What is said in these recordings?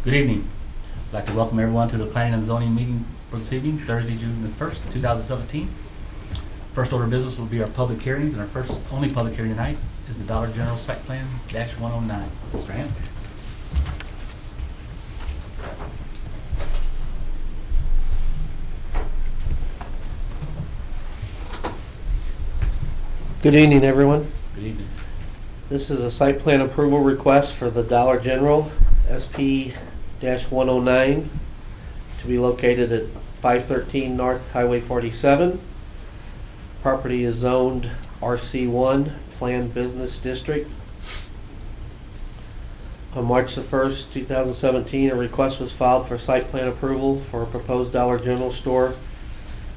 Good evening. I'd like to welcome everyone to the Planning and Zoning meeting for this evening, Thursday, June the 1st, 2017. First order of business will be our public hearings, and our first only public hearing tonight is the Dollar General Site Plan -109. Mr. Ham? Good evening, everyone. Good evening. This is a site plan approval request for the Dollar General SP-109 to be located at 513 North Highway 47. Property is zoned RC1, Planned Business District. On March the 1st, 2017, a request was filed for site plan approval for a proposed Dollar General store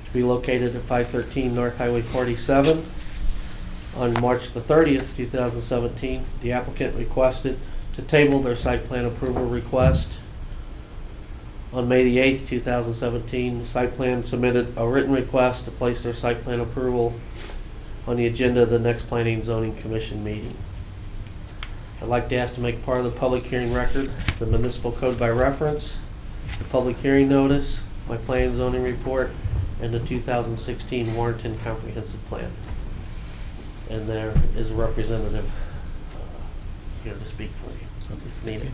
to be located at 513 North Highway 47. On March the 30th, 2017, the applicant requested to table their site plan approval request. On May the 8th, 2017, the site plan submitted a written request to place their site plan approval on the agenda of the next Planning and Zoning Commission meeting. I'd like to ask to make part of the public hearing record the municipal code by reference, the public hearing notice, my Planning and Zoning report, and the 2016 Warrenton Comprehensive Plan. And there is a representative here to speak for you, Okay. if needed.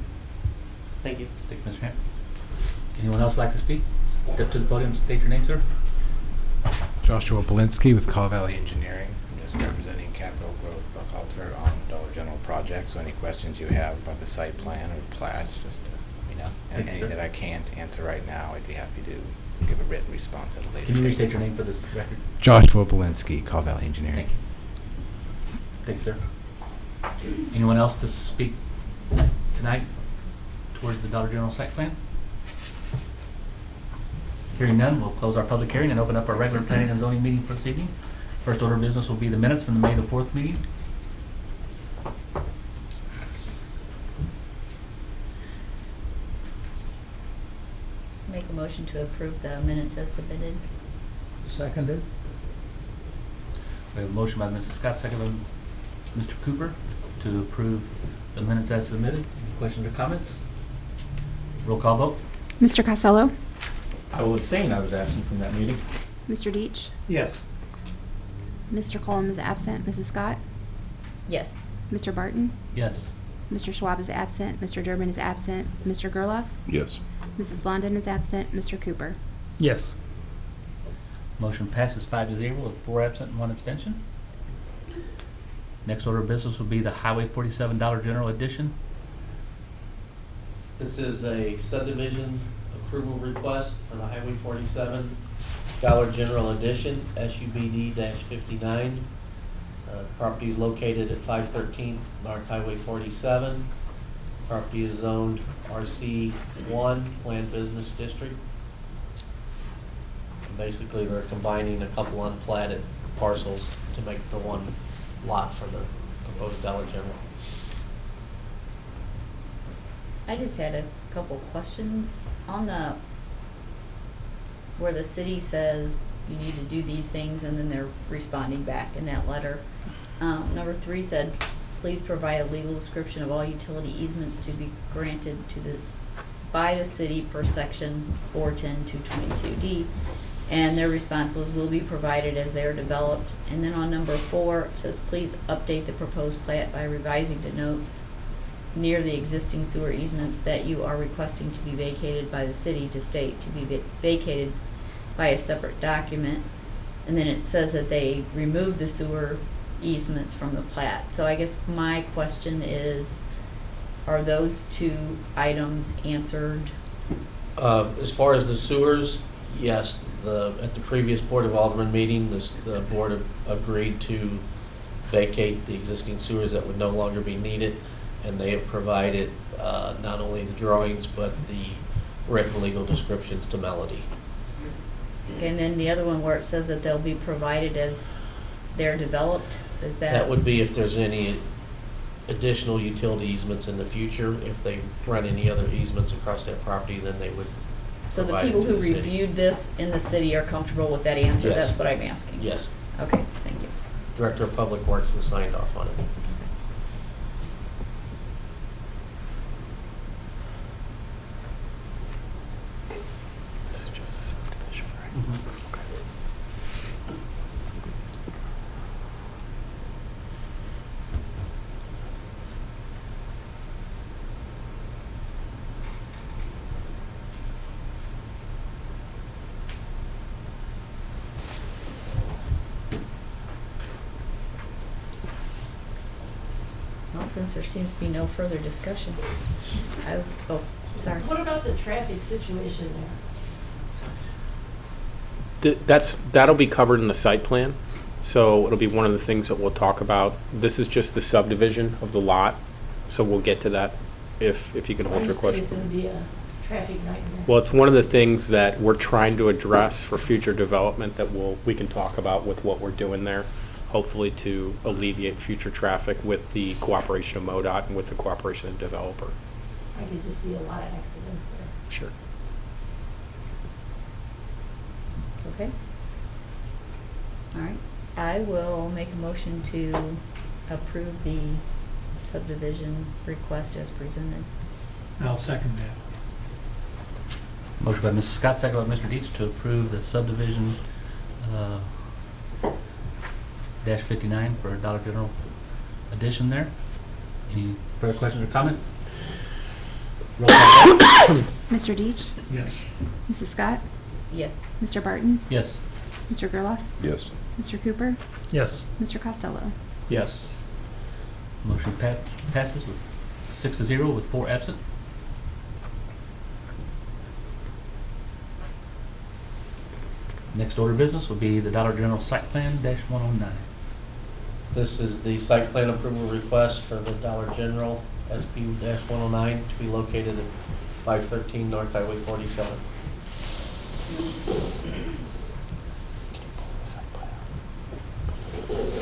Thank you. Thank you, Mr. Ham. Anyone else like to speak? Step to the podium, state your name, sir. Joshua Belinsky with Call Valley Engineering. I'm just representing Capital Growth Buchalter on Dollar General project. So any questions you have about the site plan or plats, just let me know. And Thank you, any sir. that I can't answer right now, I'd be happy to give a written response at a later date. Can you restate your name for this record? Joshua Belinsky, Call Valley Engineering. Thank you. Thank you, sir. Anyone else to speak tonight towards the Dollar General site plan? Hearing none, we'll close our public hearing and open up our regular planning and zoning meeting for this evening. First order of business will be the minutes from the May the 4th meeting. Make a motion to approve the minutes as submitted. Seconded. We have a motion by Mrs. Scott, second by Mr. Cooper to approve the minutes as submitted. Any questions or comments? Roll call vote. Mr. Costello, I will abstain. I was absent from that meeting. Mr. Deitch, Yes. Mr. Cullum is absent, Mrs. Scott, Yes. Mr. Barton, Yes. Mr. Schwab is absent, Mr. Durbin is absent, Mr. Gerloff, Yes. Mrs. Blondin is absent, Mr. Cooper. Yes. Motion passes 5-0 with 4 absent and 1 abstention. Next order of business will be the Highway 47 Dollar General Edition. This is a subdivision approval request for the Highway 47 Dollar General Edition, SUBD-59. Property is located at 513 North Highway 47. Property is zoned RC1, Planned Business District. And basically, they're combining a couple unplatted parcels to make the one lot for the proposed Dollar General. I just had a couple questions on the, where the city says you need to do these things and then they're responding back in that letter. Number 3 said, please provide a legal description of all utility easements to be granted by the city per section 410-222D. And their response was, will be provided as they are developed. And then on number 4, it says, please update the proposed plat by revising the notes near the existing sewer easements that you are requesting to be vacated by the city to state to be vacated by a separate document. And then it says that they removed the sewer easements from the plat. So I guess my question is, are those 2 items answered? As far as the sewers, yes, at the previous Board of Aldermen meeting, the board agreed to vacate the existing sewers that would no longer be needed, and they have provided not only the drawings, but the written legal descriptions to Melody. And then the other one where it says that they'll be provided as they're developed, is that? That would be if there's any additional utility easements in the future. If they run any other easements across that property, then they would So the provide it people to who the city. reviewed this in the city are comfortable with that answer? Yes. That's what I'm asking? Yes. Okay, thank you. Director of Public Works has signed off on it. Since there seems to be no further discussion, sorry. What about the traffic situation there? That'll be covered in the site plan, so it'll be one of the things that we'll talk about. This is just the subdivision of the lot, so we'll get to that if you can hold I your just think it's question. gonna be a traffic nightmare. Well, it's one of the things that we're trying to address for future development that we can talk about with what we're doing there, hopefully to alleviate future traffic with the cooperation of MoDOT and with the cooperation of the developer. I could just see a lot of accidents there. Sure. Okay. All right. I will make a motion to approve the subdivision request as presented. I'll second that. Motion by Mrs. Scott, second by Mr. Deach to approve the subdivision dash 59 for Dollar General addition there. Any further questions or comments? Roll call vote. Mr. Deach? Yes. Mrs. Scott? Yes. Mr. Barton? Yes. Mr. Gerloff? Yes. Mr. Cooper? Yes. Mr. Costello? Yes. Motion passes with 6-0 with 4 absent. Next order of business will be the Dollar General Site Plan dash 109. This is the site plan approval request for the Dollar General SP-109 to be located at 513 North Highway 47.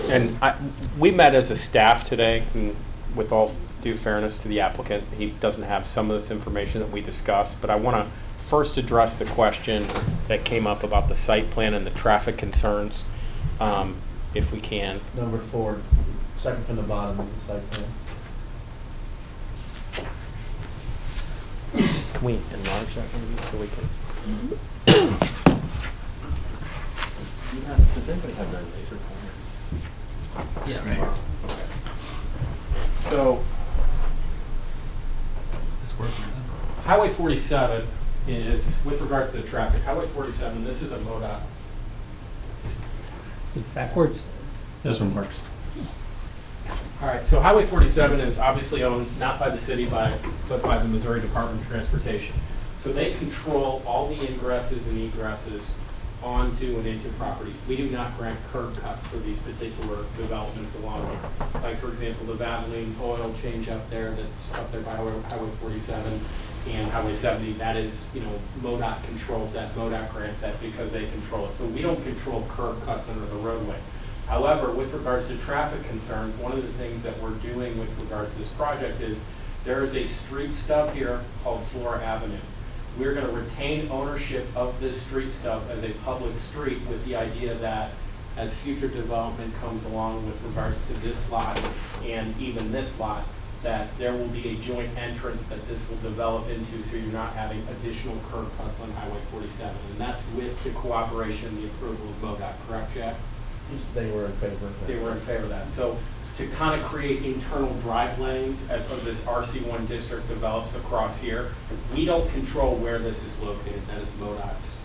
And we met as a staff today, and with all due fairness to the applicant, he doesn't have some of this information that we discussed, but I want to first address the question that came up about the site plan and the traffic concerns, if we can. Number 4, second from the bottom is the site plan. Can we enlarge that maybe so we can? Does anybody have their laser pointer? Yeah, right. Okay. So, This working. Highway 47 is, with regards to the traffic, Highway 47, this is a MoDOT. Is it backwards? This one works. All right, so Highway 47 is obviously owned not by the city, but by the Missouri Department of Transportation. So they control all the ingresses and egresses onto and into properties. We do not grant curb cuts for these particular developments along here. Like, for example, the Valvoline oil change up there that's up there by Highway 47 and Highway 70, that is, MoDOT controls that, MoDOT grants that because they control it. So we don't control curb cuts under the roadway. However, with regards to traffic concerns, one of the things that we're doing with regards to this project is there is a street stub here called Flora Avenue. We're going to retain ownership of this street stub as a public street with the idea that as future development comes along with regards to this lot and even this lot, that there will be a joint entrance that this will develop into, so you're not having additional curb cuts on Highway 47. And that's with the cooperation and the approval of MoDOT, correct, Jack? They were in favor of that. They were in favor of that. So to kind of create internal drive lanes as this RC1 district develops across here, we don't control where this is located. That is MoDOT's,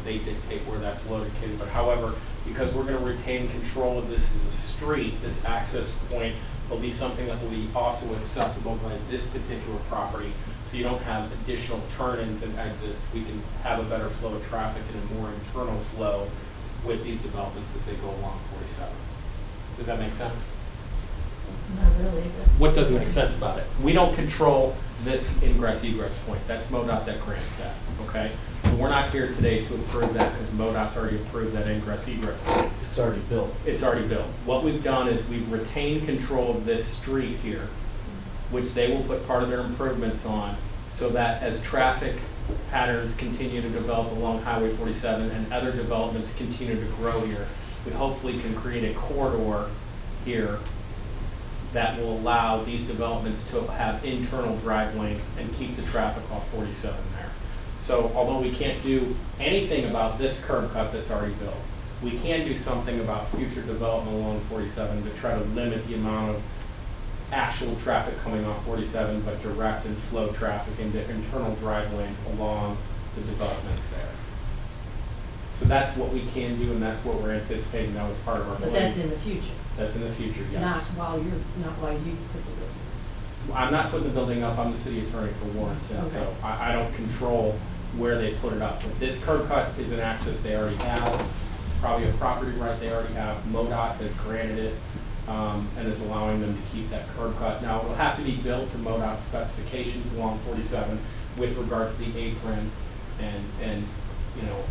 they dictate where that's located. But however, because we're going to retain control of this as a street, this access point will be something that will be also accessible by this particular property. So you don't have additional turn-ins and exits. We can have a better flow of traffic and a more internal flow with these developments as they go along 47. Does that make sense? Not really, but. What doesn't make sense about it? We don't control this ingress egress point. That's MoDOT that grants that, okay? So we're not here today to approve that because MoDOT's already approved that ingress egress point. It's already built. It's already built. What we've done is we've retained control of this street here, which they will put part of their improvements on, so that as traffic patterns continue to develop along Highway 47 and other developments continue to grow here, we hopefully can create a corridor here that will allow these developments to have internal drive lanes and keep the traffic off 47 there. So although we can't do anything about this curb cut that's already built, we can do something about future development along 47 to try to limit the amount of actual traffic coming off 47, but direct and flow traffic into internal drive lanes along the developments there. So that's what we can do, and that's what we're anticipating now as part of our plan. But that's in the future, That's in the future, yes. not while you put the building. I'm not putting the building up, I'm the city attorney for Warrenton, so I don't control where they put it up. But this curb cut is an access they already have, probably a property right they already have. MoDOT has granted it, and is allowing them to keep that curb cut. Now, it'll have to be built to MoDOT specifications along 47 with regards to the apron and you know,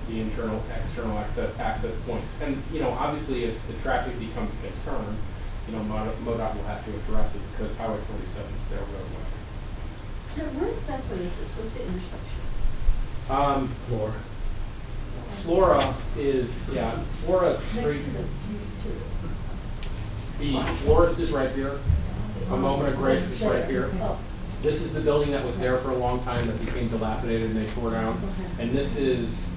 the internal, external access points. And, you know, obviously, as the traffic becomes a concern, you know, MoDOT will have to address it because Highway 47 is their roadway. Now, where exactly is this? What's the intersection? Flora. Flora is, yeah, Flora Next Street. to The florist is right here. A Moment of Grace is right here. Oh, This is the building that was there for a long time that became dilapidated and they tore down. okay. And this is,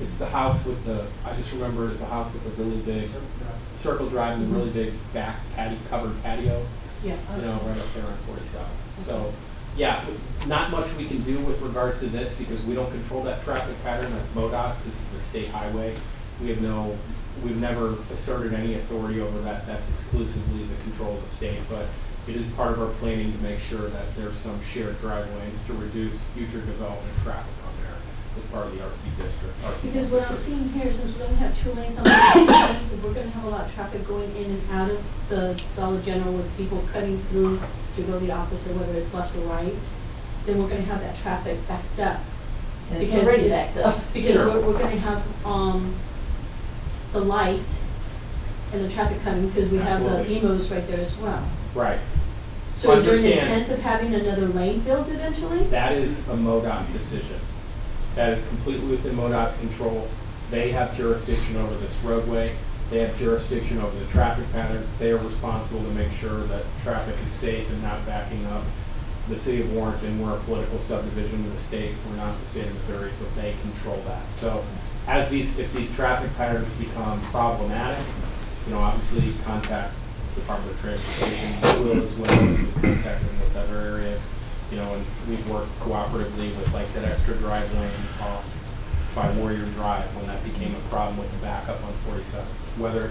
it's the house with the, I just remember it's the house with the really big Circle Drive and the really big back covered patio, Yeah. you know, right up there on 47. So, yeah, not much we can do with regards to this because we don't control that traffic pattern. That's MoDOT's. This is a state highway. We've never asserted any authority over that. That's exclusively the control of the state. But it is part of our planning to make sure that there's some shared drive lanes to reduce future development traffic on there as part of the RC district. Because what I'm seeing here, since we only have 2 lanes on the side, we're gonna have a lot of traffic going in and out of the Dollar General with people cutting through to go the opposite, whether it's left or right, then we're gonna have that traffic backed up. And it's Because already it's- backed up. Because Sure. we're gonna have, the light and the traffic coming, because we have the Absolutely. emos right there as well. Right. So is there an Understand. intent of having another lane built eventually? That is a MoDOT decision. That is completely within MoDOT's control. They have jurisdiction over this roadway. They have jurisdiction over the traffic patterns. They are responsible to make sure that traffic is safe and not backing up. The city of Warrenton, we're a political subdivision of the state. We're not the state of Missouri, so they control that. So if these traffic patterns become problematic, you know, obviously contact the Department of Transportation, will as well, contact them with other areas, you know, and we've worked cooperatively with like that extra drive lane off by Warrior Drive when that became a problem with the backup on 47. Whether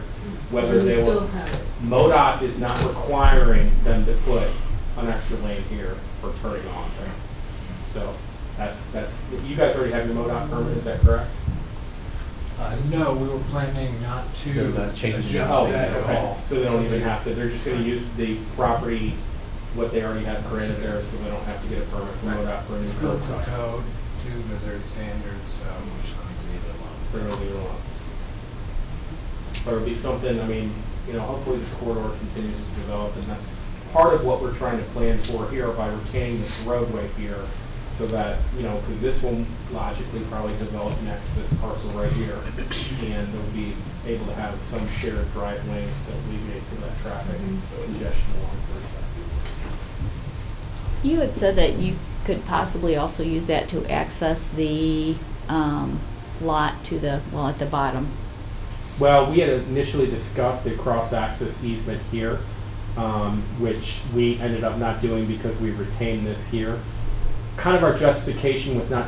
And we they still were, have it. MoDOT is not requiring them to put an extra lane here for turning on there. So that's, you guys already have your MoDOT permit, is that correct? No, we were planning not to They're not changing adjust Oh, that at okay. all. So they don't even have to, they're just gonna use the property, what they already have granted there, so they don't have to get a permit from MoDOT for a new curb Built to cut. code, to Missouri standards, so we're just going to leave it alone. They're gonna leave it alone. But it'll be something, I mean, you know, hopefully this corridor continues to develop, and that's part of what we're trying to plan for here by retaining this roadway here, so that, you know, because this will logically probably develop next, this parcel right here, and they'll be able to have some shared drive lanes to alleviate some of that traffic congestion along 47. You had said that you could possibly also use that to access the lot to the, well, at the bottom. Well, we had initially discussed a cross-access easement here, which we ended up not doing because we retained this here. Kind of our justification with not,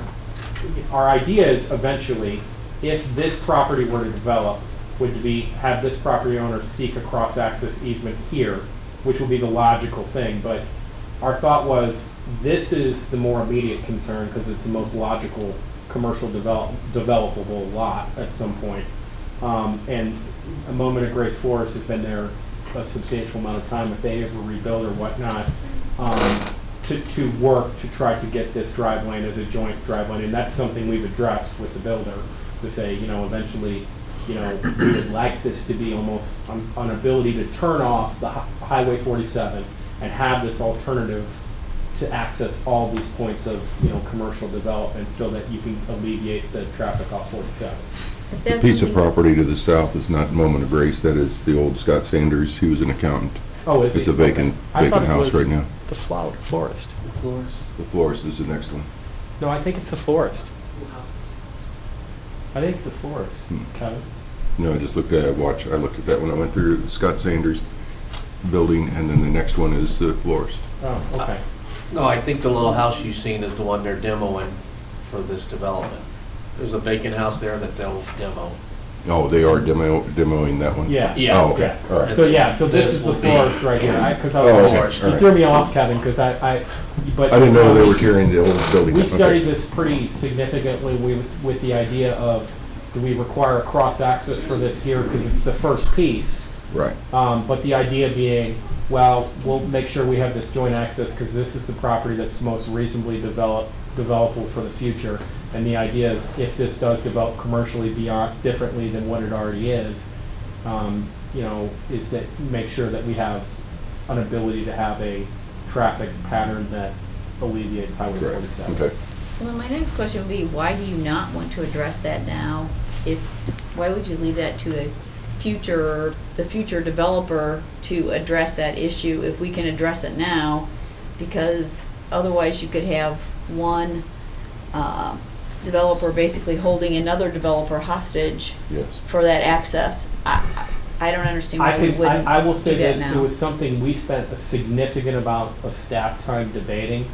our idea is eventually, if this property were to develop, would be have this property owner seek a cross-access easement here, which would be the logical thing. But our thought was, this is the more immediate concern because it's the most logical commercial developable lot at some point. And A Moment of Grace Forest has been there a substantial amount of time. If they ever rebuild or whatnot, to work to try to get this drive lane as a joint drive lane, and that's something we've addressed with the builder to say, you know, eventually, you know, we would like this to be almost an ability to turn off the Highway 47 and have this alternative to access all these points of, you know, commercial development so that you can alleviate the traffic off 47. If The that's piece of something- property to the south is not Moment of Grace, that is the old Scott Sanders, he was an accountant. Oh, is it? It's a vacant, Okay. I thought vacant it house was right now. The florist. The florist is the next one. No, I think it's the florist. I think it's the florist, Kevin. No, I just looked at, I looked at that when I went through Scott Sanders building, and then the next one is the florist. Oh, okay. No, I think the little house you've seen is the one they're demoing for this development. There's a vacant house there that they'll demo. Oh, they are demoing that one? Yeah. Oh, okay, all right. So, yeah, so this is the This will be- florist right here, because I Oh, okay, was, all you right. threw me off, Kevin, because but. I didn't know they were tearing the old building. We Okay. studied this pretty significantly with the idea of, do we require a cross-access for this here, because it's the first piece? Right, But the idea being, well, we'll make sure we have this joint access because this is the property that's most reasonably developable for the future. And the idea is if this does develop commercially beyond, differently than what it already is, is that make sure that we have an ability to have a traffic pattern that alleviates Highway correct, 47. okay. Well, then my next question would be, why do you not want to address that now? Why would you leave that to the future developer to address that issue if we can address it now? Because otherwise you could have one developer basically holding another developer hostage Yes. for that access. I don't understand why we wouldn't I will say do that this, it now. was something we spent a significant amount of staff time debating,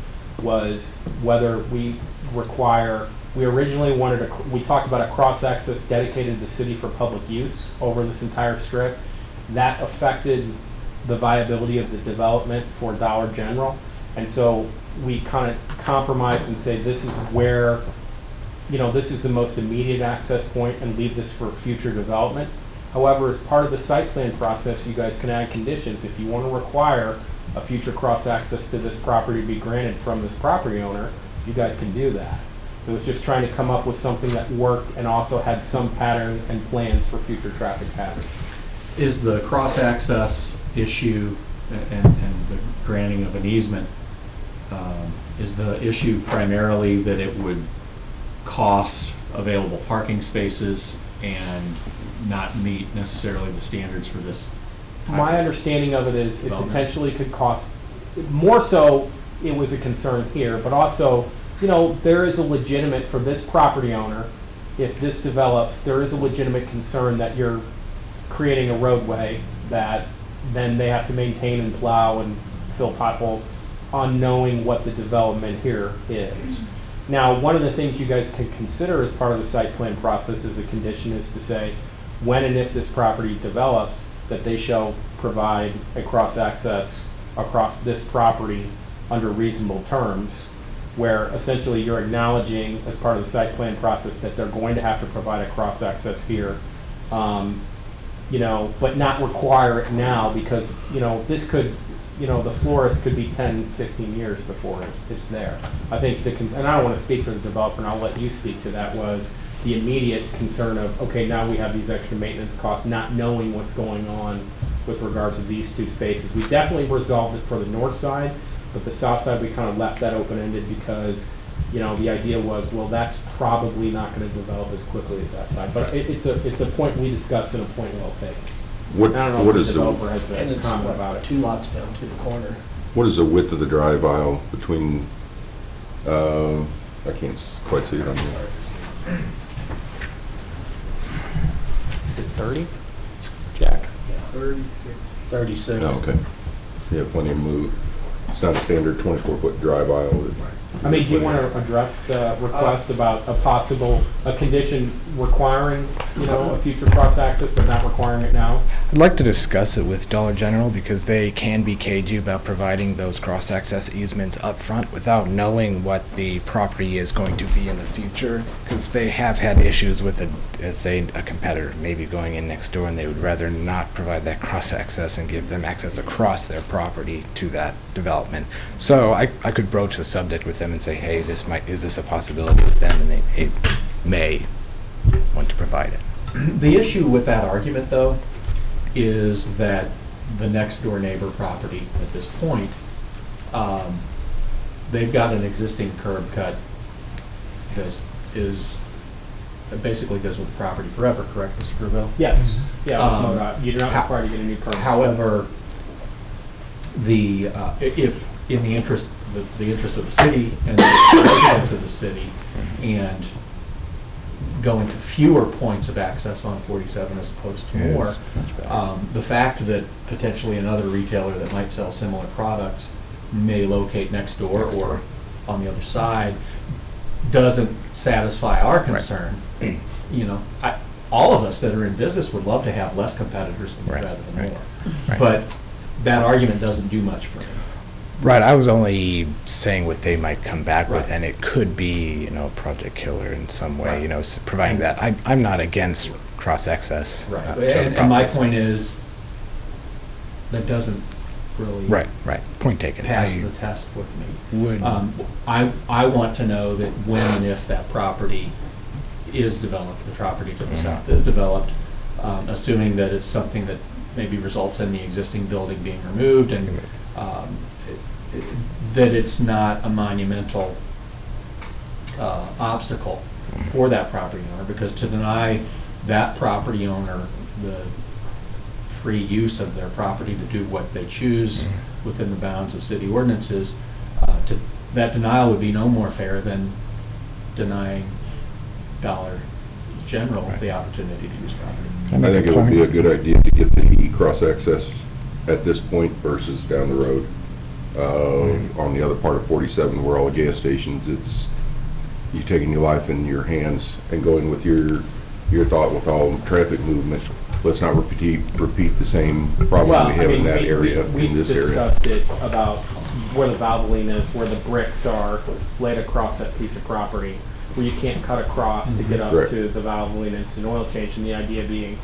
was whether we originally we talked about a cross-access dedicated to the city for public use over this entire strip. That affected the viability of the development for Dollar General. And so we kind of compromised and say this is where, this is the most immediate access point and leave this for future development. However, as part of the site plan process, you guys can add conditions. If you want to require a future cross-access to this property to be granted from this property owner, you guys can do that. It was just trying to come up with something that worked and also had some pattern and plans for future traffic patterns. Is the cross-access issue and the granting of an easement, is the issue primarily that it would cost available parking spaces and not meet necessarily the standards for this? My understanding of it is it Development. potentially could cost, more so it was a concern here, but also, there is a legitimate, for this property owner, if this develops, there is a legitimate concern that you're creating a roadway that then they have to maintain and plow and fill potholes on knowing what the development here is. Now, one of the things you guys can consider as part of the site plan process as a condition is to say, when and if this property develops, that they shall provide a cross-access across this property under reasonable terms, where essentially you're acknowledging as part of the site plan process that they're going to have to provide a cross-access here, but not require it now because, this could, the florist could be 10, 15 years before it's there. I think and I don't want to speak for the developer, and I'll let you speak to that, was the immediate concern of, okay, now we have these extra maintenance costs, not knowing what's going on with regards to these two spaces. We definitely resolved it for the north side, but the south side, we kind of left that open-ended because, the idea was, well, that's probably not going to develop as quickly as that side. But it's a point we discussed and a point well taken. What, I don't know what if is the the, developer has And a it's comment about it. 2 lots down to the corner. what is the width of the drive aisle between, I can't quite see it on here. Is it 30? Jack? 36. 36. Oh, okay. You have plenty of move. It's not a standard 24-foot drive aisle. I mean, do you want to address the request about a condition requiring, a future cross-access, but not requiring it now? I'd like to discuss it with Dollar General because they can be cagey about providing those cross-access easements up front without knowing what the property is going to be in the future. Because they have had issues with a competitor maybe going in next door, and they would rather not provide that cross-access and give them access across their property to that development. So I could broach the subject with them and say, hey, is this a possibility with them? And they may want to provide it. The issue with that argument, though, is that the next door neighbor property at this point, they've got an existing curb cut that basically goes with the property forever, correct, Mr. Gravel? Yes. Yeah, with Um, MoDOT. You're not required to get a new permit. However, if in the interest of the city and the residents of the city, and going to fewer points of access on 47 as opposed to more, Yes, much better. the fact that potentially another retailer that might sell similar products may locate next door Next or door. on the other side doesn't satisfy our concern. all of us that are in business would love to have less competitors Right, rather than right, more. right. But that argument doesn't do much for me. Right, I was only saying what they might come back with, Right. and it could be, you know, a project killer in some way, Right. you know, providing that. I'm not against cross-access. to other And my properties. point is, that doesn't really Right, right, point taken. pass I the test with me. would, I want to know that when and if that property is developed, the property to the Mhm. south is developed, assuming that it's something that maybe results in the existing building being removed and that it's not a monumental obstacle for that property owner, because to deny that property owner the free use of their property to do what they choose within the bounds of city ordinances, that denial would be no more fair than denying Dollar General Right. the opportunity to use property. Can I make think a it would be a point? good idea to get the cross-access at this point versus down the road. On the other part of 47, where all the gas stations, it's, you taking your life in your hands and going with your thought with all traffic movement. Let's not repeat the same problem we have in that area, in this We've area. discussed it about where the Valvoline is, where the bricks are laid across that piece of property, where you can't cut across to get up Correct. to the Valvoline Instant Oil Change, and the idea being,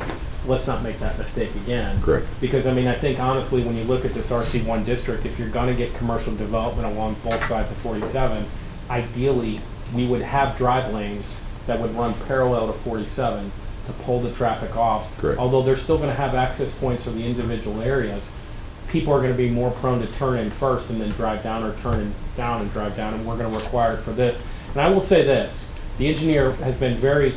let's not make that mistake again. Correct. Because, I mean, I think honestly, when you look at this RC1 district, if you're gonna get commercial development along both sides of 47, ideally, we would have drive lanes that would run parallel to 47 to pull the traffic off. Correct. Although they're still gonna have access points for the individual areas, people are gonna be more prone to turn in first and then drive down, or turn in down and drive down, and we're gonna require it for this. And I will say this, the engineer has been very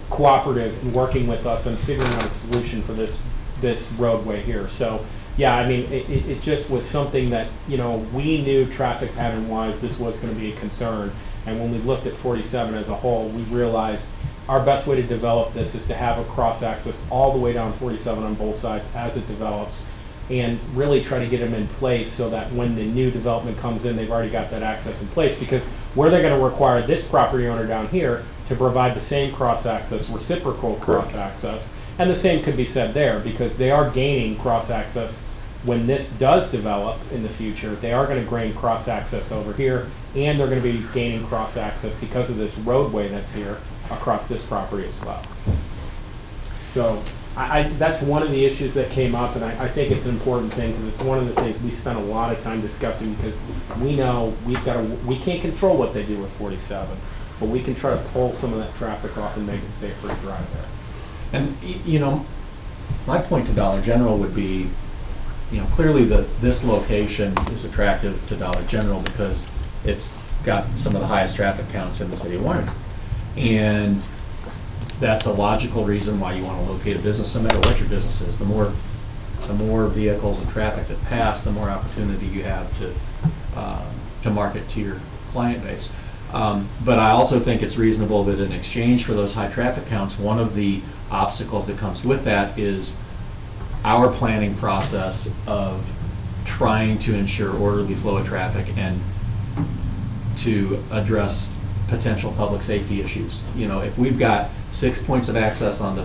cooperative in working with us and figuring out a solution for this roadway here. So, yeah, I mean, it just was something that, you know, we knew traffic pattern wise, this was gonna be a concern. And when we looked at 47 as a whole, we realized our best way to develop this is to have a cross-access all the way down 47 on both sides as it develops, and really try to get them in place so that when the new development comes in, they've already got that access in place. Because where they're gonna require this property owner down here to provide the same cross-access, reciprocal cross-access, and the same could be said there, because they are gaining cross-access when this does develop in the future. They are gonna gain cross-access over here, and they're gonna be gaining cross-access because of this roadway that's here across this property as well. So, that's one of the issues that came up, and I think it's an important thing, because it's one of the things we spent a lot of time discussing, because we know we can't control what they do with 47, but we can try to pull some of that traffic off and make it safer to drive there. And, you know, my point to Dollar General would be, you know, clearly this location is attractive to Dollar General because it's got some of the highest traffic counts in the city of Warren. And that's a logical reason why you want to locate a business, no matter what your business is. The more vehicles and traffic that pass, the more opportunity you have to market to your client base. But I also think it's reasonable that in exchange for those high traffic counts, one of the obstacles that comes with that is our planning process of trying to ensure orderly flow of traffic and to address potential public safety issues. You know, if we've got 6 points of access onto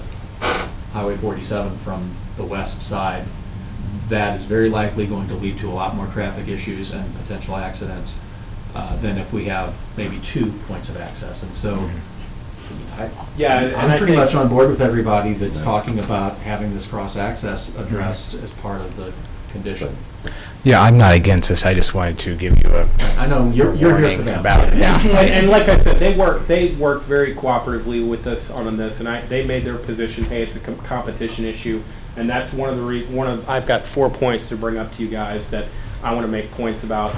Highway 47 from the west side, that is very likely going to lead to a lot more traffic issues and potential accidents than if we have maybe 2 points of access. And so Yeah, and I'm I pretty think- much on board with everybody that's talking about having this cross-access addressed as part of the condition. Yeah, I'm not against this, I just wanted to give you I know, you're here for warning that. about it, yeah. And like I said, they worked very cooperatively with us on this, and they made their position, hey, it's a competition issue, and that's one of the I've got 4 points to bring up to you guys that I want to make points about,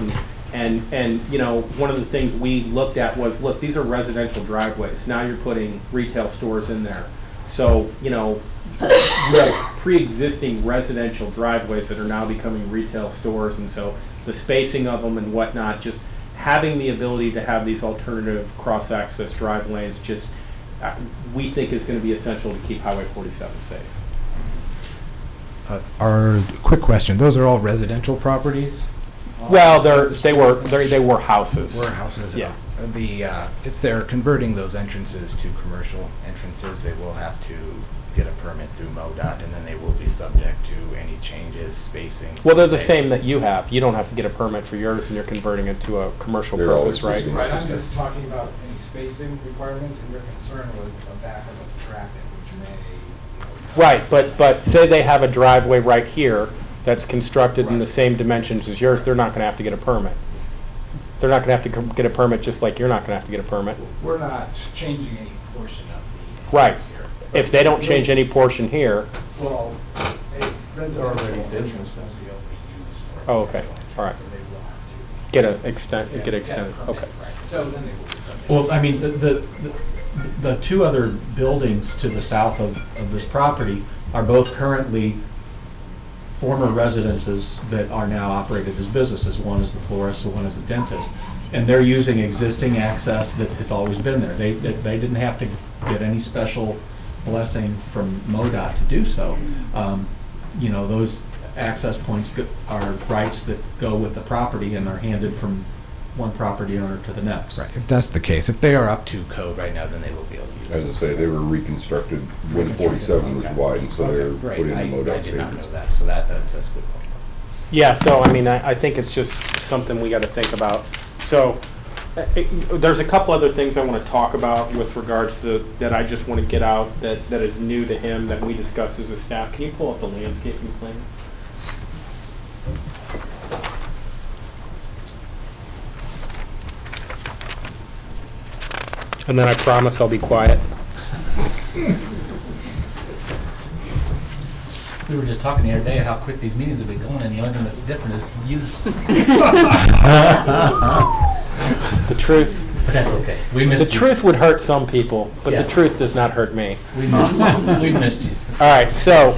and you know, one of the things we looked at was, look, these are residential driveways, now you're putting retail stores in there, so, you know, you have pre-existing residential driveways that are now becoming retail stores, and so the spacing of them and whatnot, just having the ability to have these alternative cross-access drive lanes, just we think is going to be essential to keep Highway 47 safe. Quick question, those are all residential properties? Well, they were houses. Warehouses? Yeah. if they're converting those entrances to commercial entrances, they will have to get a permit through MoDOT, and then they will be subject to any changes, spacing. Well, they're the same that you have. You don't have to get a permit for yours, and you're converting it to a commercial They're all purpose, right? existing. Right, I'm just talking about any spacing requirements, and your concern was a backup of traffic, which may. Right, but say they have a driveway right here that's constructed in the same dimensions as yours, they're not gonna have to get a permit. They're not gonna have to get a permit, just like you're not gonna have to get a permit. We're not changing any portion of the. Right. entrance here. If they don't change any portion here, Well, residential entrance will be used for. Oh, okay. All right. So they will have to. get it extended, Get a permit, okay. right. So then they will be subject. Well, I mean, the two other buildings to the south of this property are both currently former residences that are now operated as businesses. One is the florist, one is the dentist. And they're using existing access that has always been there. They didn't have to get any special blessing from MoDOT to do so. You know, those access points are rights that go with the property and are handed from one property owner to the next. Right, if that's the case, if they are up to code right now, then they will be able to use it. As I say, they were reconstructed when 47 was Okay. widened, so they're Okay, put in great. the I MoDOT did not know standards. that, so that's a good point. Yeah, so I mean, I think it's just something we gotta think about. So, there's a couple other things I wanna talk about with regards to, that I just wanna get out, that is new to him, that we discussed as a staff. Can you pull up the landscaping plan? And then I promise I'll be quiet. We were just talking the other day how quick these meetings have been going, and the only thing that's different is you. The truth, But that's okay. We missed the you. truth would hurt some people, but Yeah. the truth does not hurt me. We missed you. All right, so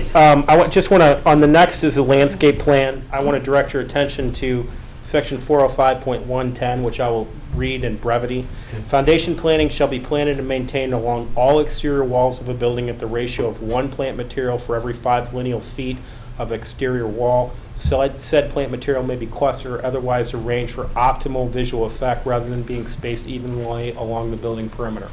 just want to, on the next is the landscape plan. I want to direct your attention to section 405.110, which I will read in brevity. Okay. Foundation planting shall be planted and maintained along all exterior walls of a building at the ratio of one plant material for every 5 lineal feet of exterior wall. Said plant material may be clustered or otherwise arranged for optimal visual effect rather than being spaced evenly along the building perimeter.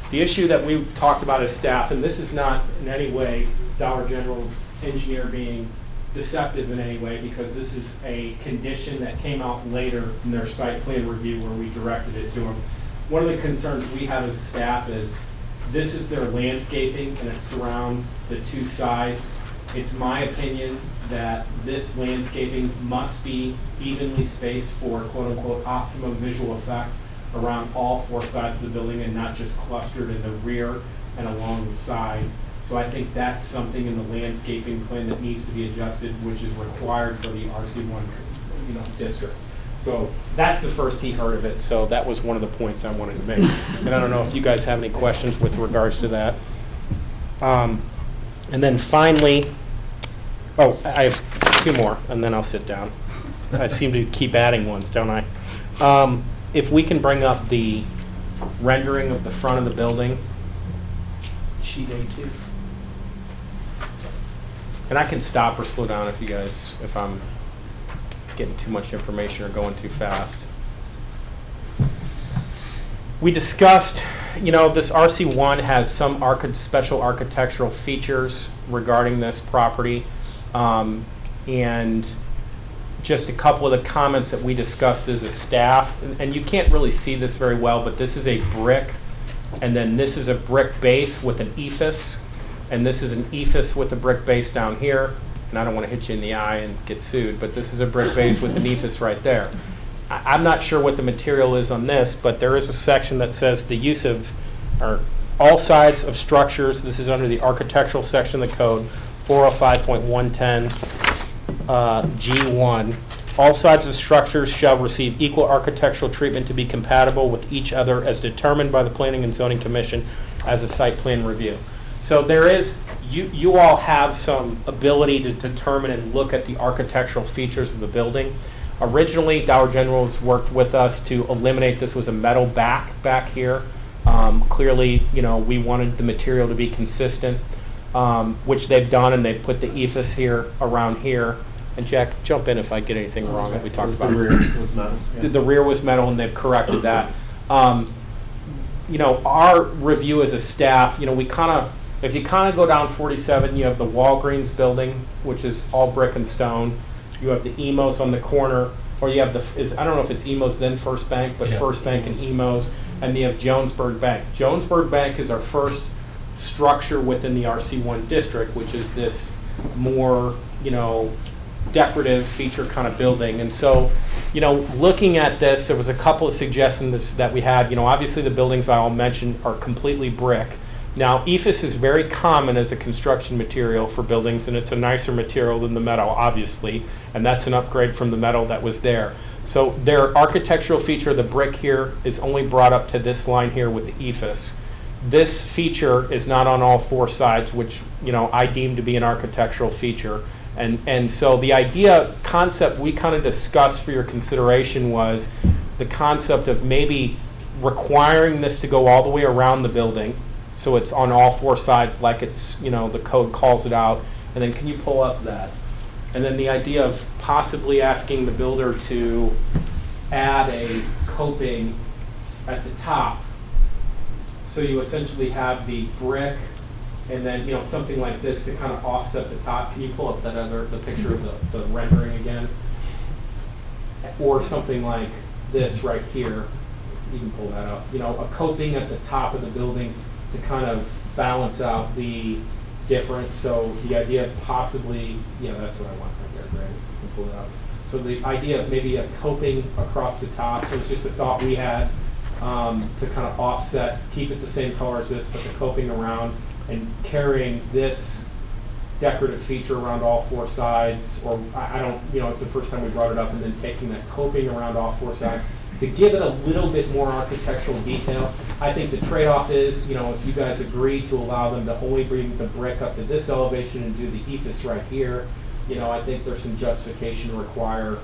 The issue that we talked about as staff, and this is not in any way Dollar General's engineer being deceptive in any way, because this is a condition that came out later in their site plan review where we directed it to them. One of the concerns we have as staff is this is their landscaping and it surrounds the two sides. It's my opinion that this landscaping must be evenly spaced for quote-unquote optimum visual effect around all 4 sides of the building and not just clustered in the rear and along the side. So I think that's something in the landscaping plan that needs to be adjusted, which is required for the RC1, district. So that's the first he heard of it, so that was one of the points I wanted to make. And I don't know if you guys have any questions with regards to that. And then finally, I have 2 more, and then I'll sit down. I seem to keep adding ones, don't I? If we can bring up the rendering of the front of the building. Sheet A2. And I can stop or slow down if I'm getting too much information or going too fast. We discussed, this RC1 has some special architectural features regarding this property. And just a couple of the comments that we discussed as a staff, and you can't really see this very well, but this is a brick, and then this is a brick base with an ephes, and this is an ephes with a brick base down here. And I don't want to hit you in the eye and get sued, but this is a brick base with an ephes right there. I'm not sure what the material is on this, but there is a section that says the use of all sides of structures. This is under the architectural section of the code, 405.110 G1. All sides of structures shall receive equal architectural treatment to be compatible with each other as determined by the Planning and Zoning Commission as a site plan review. So there is, you all have some ability to determine and look at the architectural features of the building. Originally, Dollar General's worked with us to eliminate, this was a metal back here. Clearly, we wanted the material to be consistent, which they've done, and they've put the ephes here, around here. And Jack, jump in if I get anything wrong that we talked about. The rear was metal. The rear was metal, and they've corrected that. You know, our review as a staff, you know, we kind of, if you kind of go down 47, you have the Walgreens building, which is all brick and stone. You have the Emos on the corner, or you have I don't know if it's Emos then First Bank, but Yeah. First Bank and Emos, and you have Jonesburg Bank. Jonesburg Bank is our first structure within the RC1 district, which is this more, you know, decorative feature kind of building. And so, you know, looking at this, there was a couple of suggestions that we had. You know, obviously the buildings I all mentioned are completely brick. Now, EIFS is very common as a construction material for buildings, and it's a nicer material than the metal, obviously, and that's an upgrade from the metal that was there. So their architectural feature, the brick here, is only brought up to this line here with the EIFS. This feature is not on all four sides, which, you know, I deem to be an architectural feature. And so the idea, concept we kind of discussed for your consideration was the concept of maybe requiring this to go all the way around the building, so it's on all four sides like it's, you know, the code calls it out. And then can you pull up that? And then the idea of possibly asking the builder to add a coping at the top. So you essentially have the brick and then, you know, something like this to kind of offset the top. Can you pull up the picture of the rendering again? Or something like this right here. You can pull that up. You know, a coping at the top of the building to kind of balance out the difference. So the idea of possibly, yeah, that's what I want right there, Greg. You can pull it up. So the idea of maybe a coping across the top, it was just a thought we had to kind of offset, keep it the same color as this, but the coping around and carrying this decorative feature around all four sides, or I don't, you know, it's the first time we brought it up, and then taking that coping around all four sides to give it a little bit more architectural detail. I think the trade-off is, you know, if you guys agree to allow them to only bring the brick up to this elevation and do the EIFS right here, you know, I think there's some justification to require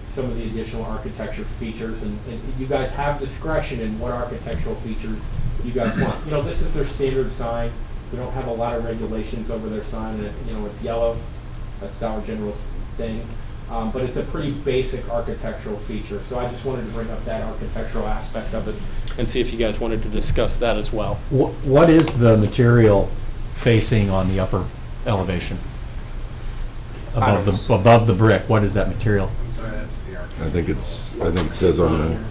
some of the additional architecture features, and you guys have discretion in what architectural features you guys want. You know, this is their standard sign. We don't have a lot of regulations over their sign, and you know, it's yellow. That's Dollar General's thing. But it's a pretty basic architectural feature. So I just wanted to bring up that architectural aspect of it and see if you guys wanted to discuss that as well. What is the material facing on the upper elevation? Above the brick, what is that material? I'm sorry, that's the architect. I think it says on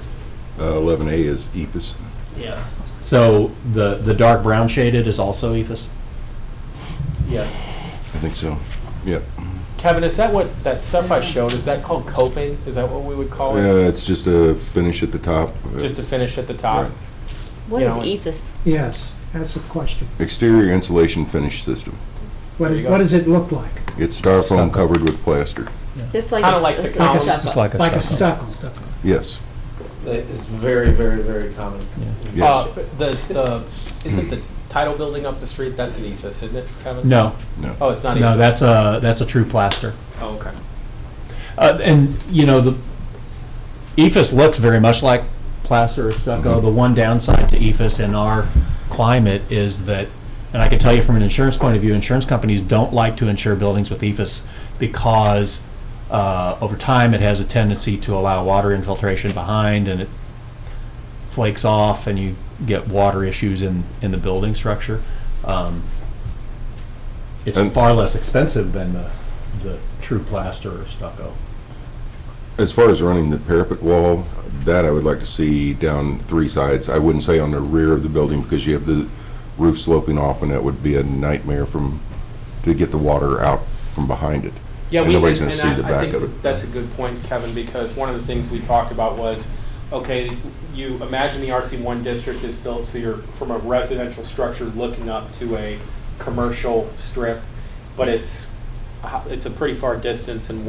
11A is EIFS. Yeah. So the dark brown shaded is also EIFS? Yeah. I think so. Yep. Kevin, is that what that stuff I showed? Is that called coping? Is that what we would call it? It's just a finish at the top. Just to finish at the top. Right. What You is know, EIFS? Yes, that's a question. Exterior insulation finish system. What There is, you go. what does it look like? It's styrofoam Stucco. covered with plaster. Just like Kinda a- like the a columns. stucco. Just like a Like a stucco. stucco. Yes. It's very, very, very common. Yes. Is it the title building up the street? That's an EIFS, isn't it, Kevin? No, No. Oh, it's not EIFS? no, that's a true plaster. Oh, okay. And, you know, the EIFS looks very much like plaster or stucco. Mhm. The one downside to EIFS in our climate is that, and I can tell you from an insurance point of view, insurance companies don't like to insure buildings with EIFS because over time it has a tendency to allow water infiltration behind, and it flakes off and you get water issues in the building structure. It's And- far less expensive than the true plaster or stucco. As far as running the parapet wall, that I would like to see down three sides. I wouldn't say on the rear of the building because you have the roof sloping off, and that would be a nightmare to get the water out from behind it. Yeah, And nobody's gonna see the I back think of it. that's a good point, Kevin, because one of the things we talked about was, okay, you imagine the RC1 district is built, so you're from a residential structure looking up to a commercial strip, but it's a pretty far distance, and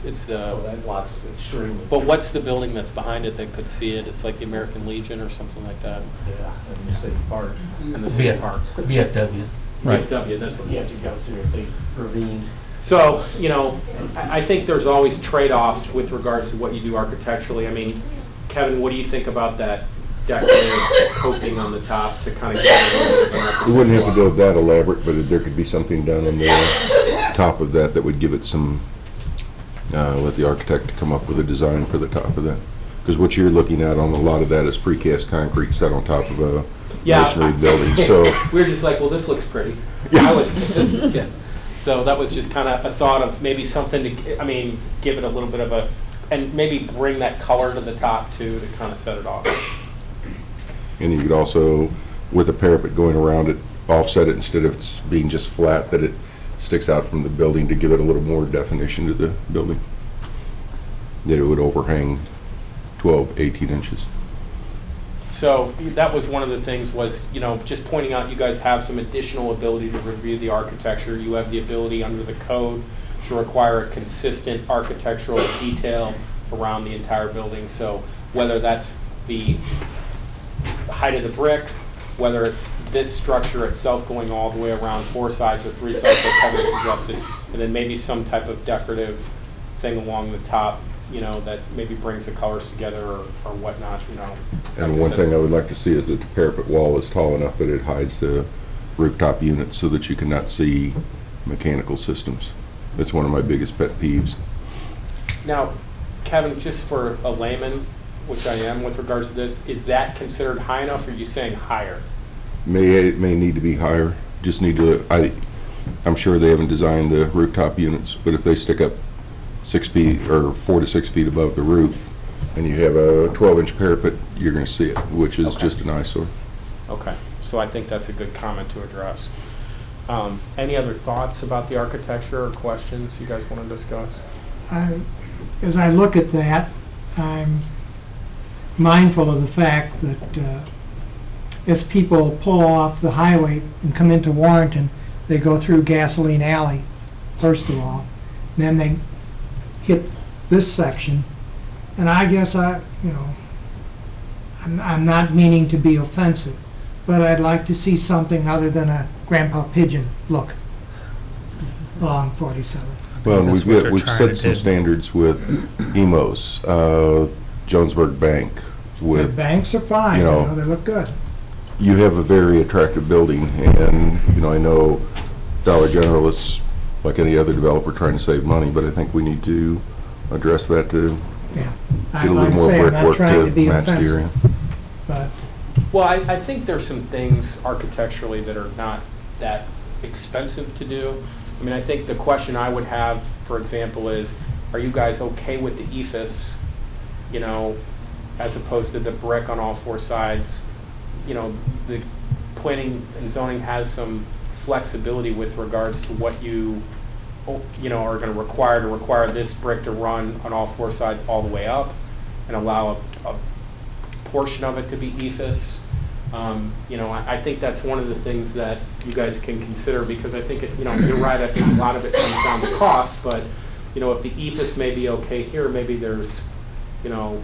it's the, That lot's extremely. but what's the building that's behind it that could see it? It's like the American Legion or something like that, Yeah, and the city park. and the city park. VFW. Right. VFW, that's what You have to go through a big ravine. So, you know, I think there's always trade-offs with regards to what you do architecturally. I mean, Kevin, what do you think about that decorative coping on the top to kind of get We wouldn't have to go that elaborate, but there could be something done on the top of that would give it some, let the architect come up with a design for the top of that. Because what you're looking at on a lot of that is precast concrete set on top of a Yeah. masonry building, so. We were just like, well, this looks pretty. Yeah. I was, yeah. So that was just kind of a thought of maybe something to, I mean, give it a little bit of a, and maybe bring that color to the top too, to kind of set it off. And you could also, with a parapet going around it, offset it instead of being just flat, that it sticks out from the building to give it a little more definition to the building. That it would overhang 12, 18 inches. So that was one of the things was, you know, just pointing out you guys have some additional ability to review the architecture. You have the ability under the code to require a consistent architectural detail around the entire building. So whether that's the height of the brick, whether it's this structure itself going all the way around 4 sides or 3 sides like Kevin suggested, and then maybe some type of decorative thing along the top, you know, that maybe brings the colors together or whatnot, you know. And one thing I would like to see is that the parapet wall is tall enough that it hides the rooftop units so that you cannot see mechanical systems. That's one of my biggest pet peeves. Now, Kevin, just for a layman, which I am with regards to this, is that considered high enough, or are you saying higher? It may need to be higher, just need to, I'm sure they haven't designed the rooftop units, but if they stick up 6 feet or 4 to 6 feet above the roof and you have a 12-inch parapet, you're going to see it, which is Okay. just an eyesore. Okay, so I think that's a good comment to address. Any other thoughts about the architecture or questions you guys want to discuss? As I look at that, I'm mindful of the fact that as people pull off the highway and come into Warrenton, they go through Gasoline Alley, first of all, and then they hit this section. And I guess I'm not meaning to be offensive, but I'd like to see something other than a Grandpa Pigeon look along 47. Well, and That's what they're we've trying set to some do. standards with Emos, Jonesburg Bank, The with, banks are fine, you you know, know, they look good. you have a very attractive building, and, you know, I know Dollar General is, like any other developer, trying to save money, but I think we need to address that to Yeah. get I a like little to more say, I'm not brickwork trying to to be match the area. offensive, but Well, I think there's some things architecturally that are not that expensive to do. I mean, I think the question I would have, for example, is, are you guys okay with the ephes, you know, as opposed to the brick on all 4 sides? You know, the planning and zoning has some flexibility with regards to what you know, are going to require this brick to run on all 4 sides all the way up and allow a portion of it to be ephes. You know, I think that's one of the things that you guys can consider, because I think, you know, you're right, I think a lot of it comes down to cost, but, you know, if the ephes may be okay here, maybe there's, you know,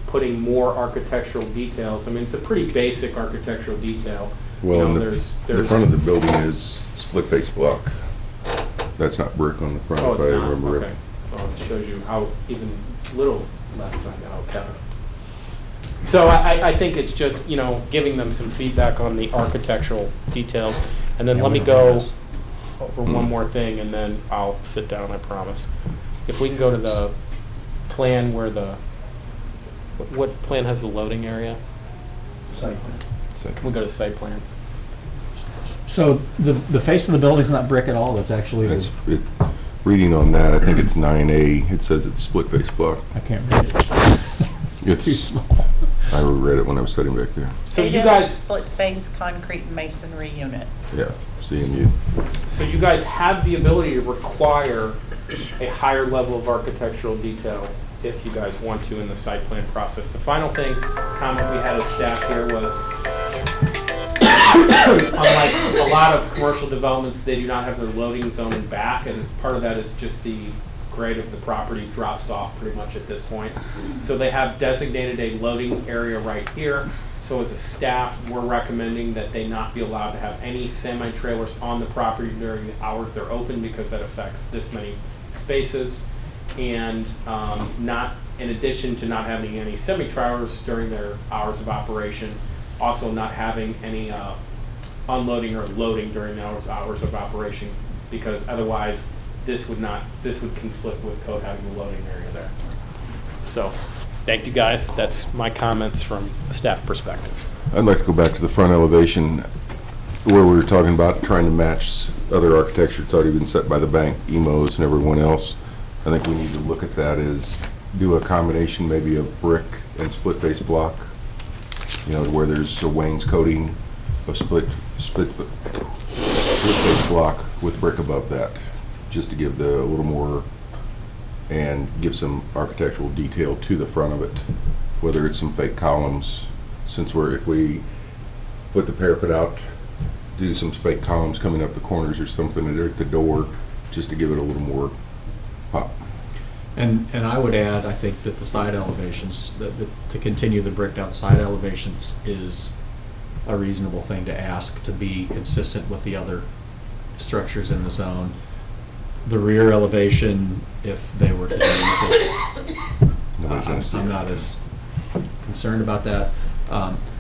putting more architectural details. I mean, it's a pretty basic architectural detail. You Well, know, and there's the front of the building is split face block. That's not brick on the front, Oh, if it's I not, remember okay. it. Well, it shows you how even little less I know, Kevin. So I think it's just, you know, giving them some feedback on the architectural details. And then Yeah, let me we don't go have this. over one more thing, and then I'll sit down, I promise. If we can go to the plan where what plan has the loading area? Can we go to site plan? So the face of the building's not brick at all, that's actually, It's, reading on that, I think it's 9A, it says it's split face block. I can't read it. It's too It's, small. I read it when I was sitting back there. So you Eight-inch guys, split-face concrete masonry unit. Yeah, CMU. so you guys have the ability to require a higher level of architectural detail if you guys want to in the site plan process. The final comment we had as staff here was, unlike a lot of commercial developments, they do not have their loading zone in back, and part of that is just the grade of the property drops off pretty much at this point. So they have designated a loading area right here. So as a staff, we're recommending that they not be allowed to have any semi-trailers on the property during the hours they're open, because that affects this many spaces. And not, in addition to not having any semi-trailers during their hours of operation, also not having any unloading or loading during the hours of operation, because otherwise this would conflict with code having the loading area there. So thank you guys. That's my comments from a staff perspective. I'd like to go back to the front elevation where we were talking about trying to match other architecture that's already been set by the bank, EMOs and everyone else. I think we need to look at that as do a combination maybe of brick and split face block, you know, where there's a wainscoting of split face block with brick above that, just to give a little more and give some architectural detail to the front of it, whether it's some fake columns, since if we put the parapet out, do some fake columns coming up the corners or something at the door, just to give it a little more pop. And I would add, I think that the side elevations, to continue the brick down the side elevations is a reasonable thing to ask to be consistent with the other structures in the zone. The rear elevation, if they were to do this, Nobody's gonna see I'm it. not as concerned about that.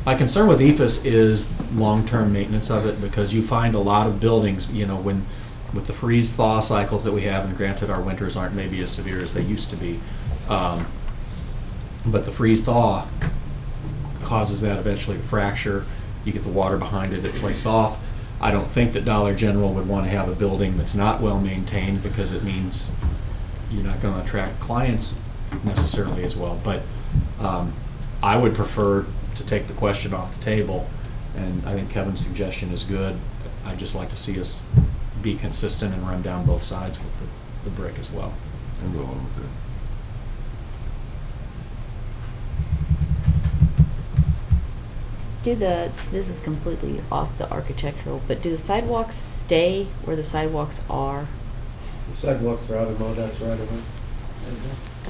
My concern with EFS is long-term maintenance of it, because you find a lot of buildings, you know, with the freeze-thaw cycles that we have, and granted our winters aren't maybe as severe as they used to be, but the freeze-thaw causes that eventually to fracture. You get the water behind it, it flakes off. I don't think that Dollar General would want to have a building that's not well-maintained, because it means you're not going to attract clients necessarily as well. But I would prefer to take the question off the table, and I think Kevin's suggestion is good. I'd just like to see us be consistent and run down both sides with the brick as well. And go along with it. This is completely off the architectural, but do the sidewalks stay where the sidewalks are? The sidewalks are out of MoDOT's right away.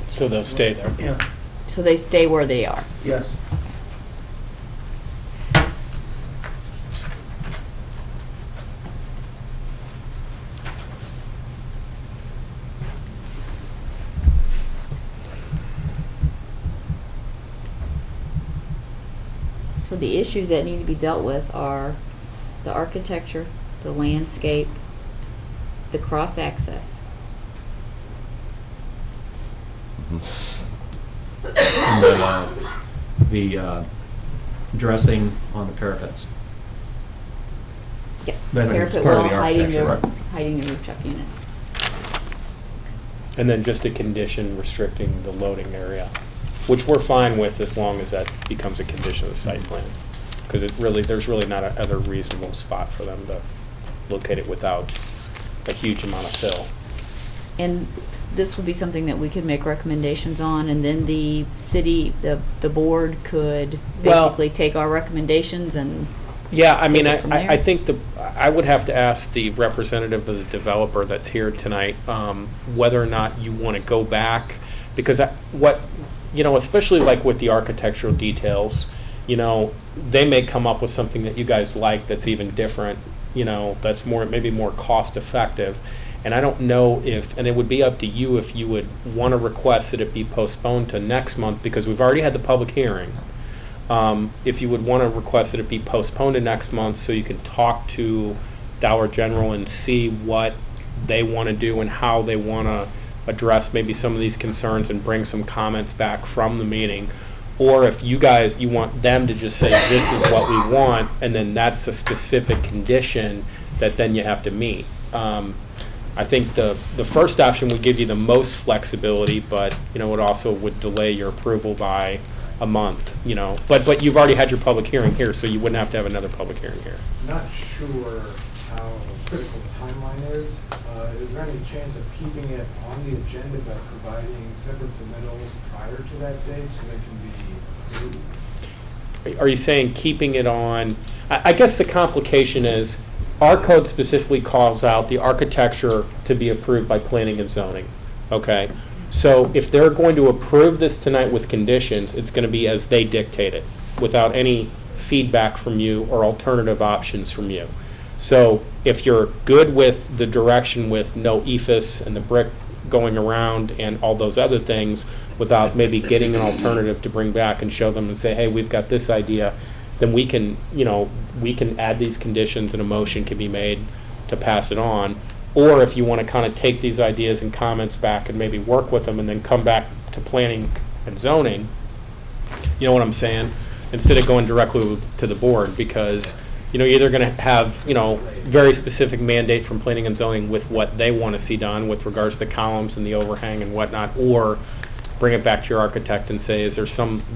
So they'll stay there. Yeah, So they stay where they are? yes. So the issues that need to be dealt with are the architecture, the landscape, the cross-access. And the dressing on the parapets. Yeah, But I think it's parapet part of wall, the architecture, hiding the roof truck units. And then just a condition restricting the loading area, which we're fine with as long as that becomes a condition of the site plan. Because there's really not a other reasonable spot for them to locate it without a huge amount of fill. And this would be something that we could make recommendations on, and then the city, the board could Well- basically take our recommendations and, Yeah, I mean, Take it from I there. think I would have to ask the representative of the developer that's here tonight, whether or not you want to go back, because especially like with the architectural details, they may come up with something that you guys like that's even different, that's maybe more cost effective. And I don't know and it would be up to you if you would want to request that it be postponed to next month, because we've already had the public hearing. If you would want to request that it be postponed to next month so you can talk to Dollar General and see what they want to do and how they want to address maybe some of these concerns and bring some comments back from the meeting. Or if you want them to just say, this is what we want, and then that's a specific condition that then you have to meet. I think the first option would give you the most flexibility, but, it also would delay your approval by a month, But you've already had your public hearing here, so you wouldn't have to have another public hearing here. Not sure how critical the timeline is. Is there any chance of keeping it on the agenda by providing separate submittals prior to that date so they can be approved? Are you saying keeping it on? I guess the complication is our code specifically calls out the architecture to be approved by planning and zoning, okay? So if they're going to approve this tonight with conditions, it's going to be as they dictate it, without any feedback from you or alternative options from you. So if you're good with the direction with no EFS and the brick going around and all those other things, without maybe getting an alternative to bring back and show them and say, hey, we've got this idea, then we can add these conditions and a motion can be made to pass it on. Or if you want to kind of take these ideas and comments back and maybe work with them and then come back to planning and zoning You know what I'm saying? Instead of going directly to the board, because, you're either gonna have, very specific mandate from planning and zoning with what they want to see done with regards to the columns and the overhang and whatnot, or bring it back to your architect and say,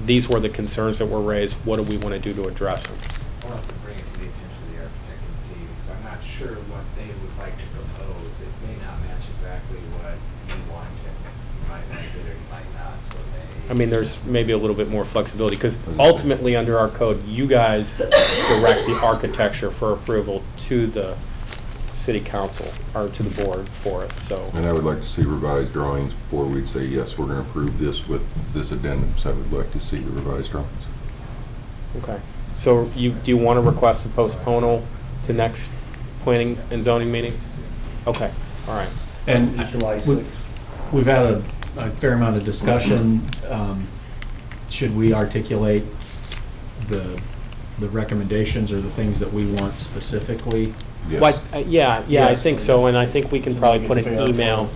these were the concerns that were raised, what do we want to do to address them? I'll have to bring it to the attention of the architect and see, because I'm not sure what they would like to propose. It may not match exactly what you want. You might like it or you might not, so they. I mean, there's maybe a little bit more flexibility, because ultimately, under our code, you guys direct the architecture for approval to the city council, or to the board for it, so. And I would like to see revised drawings before we'd say, yes, we're going to approve this with this addendum. So I would like to see the revised drawings. Okay. So do you want to request a postponal to next planning and zoning meeting? Okay, all right. And we've had a fair amount of discussion. Should we articulate the recommendations or the things that we want specifically? Yes. Yeah, I Yes. think so, and I think we can probably put an email,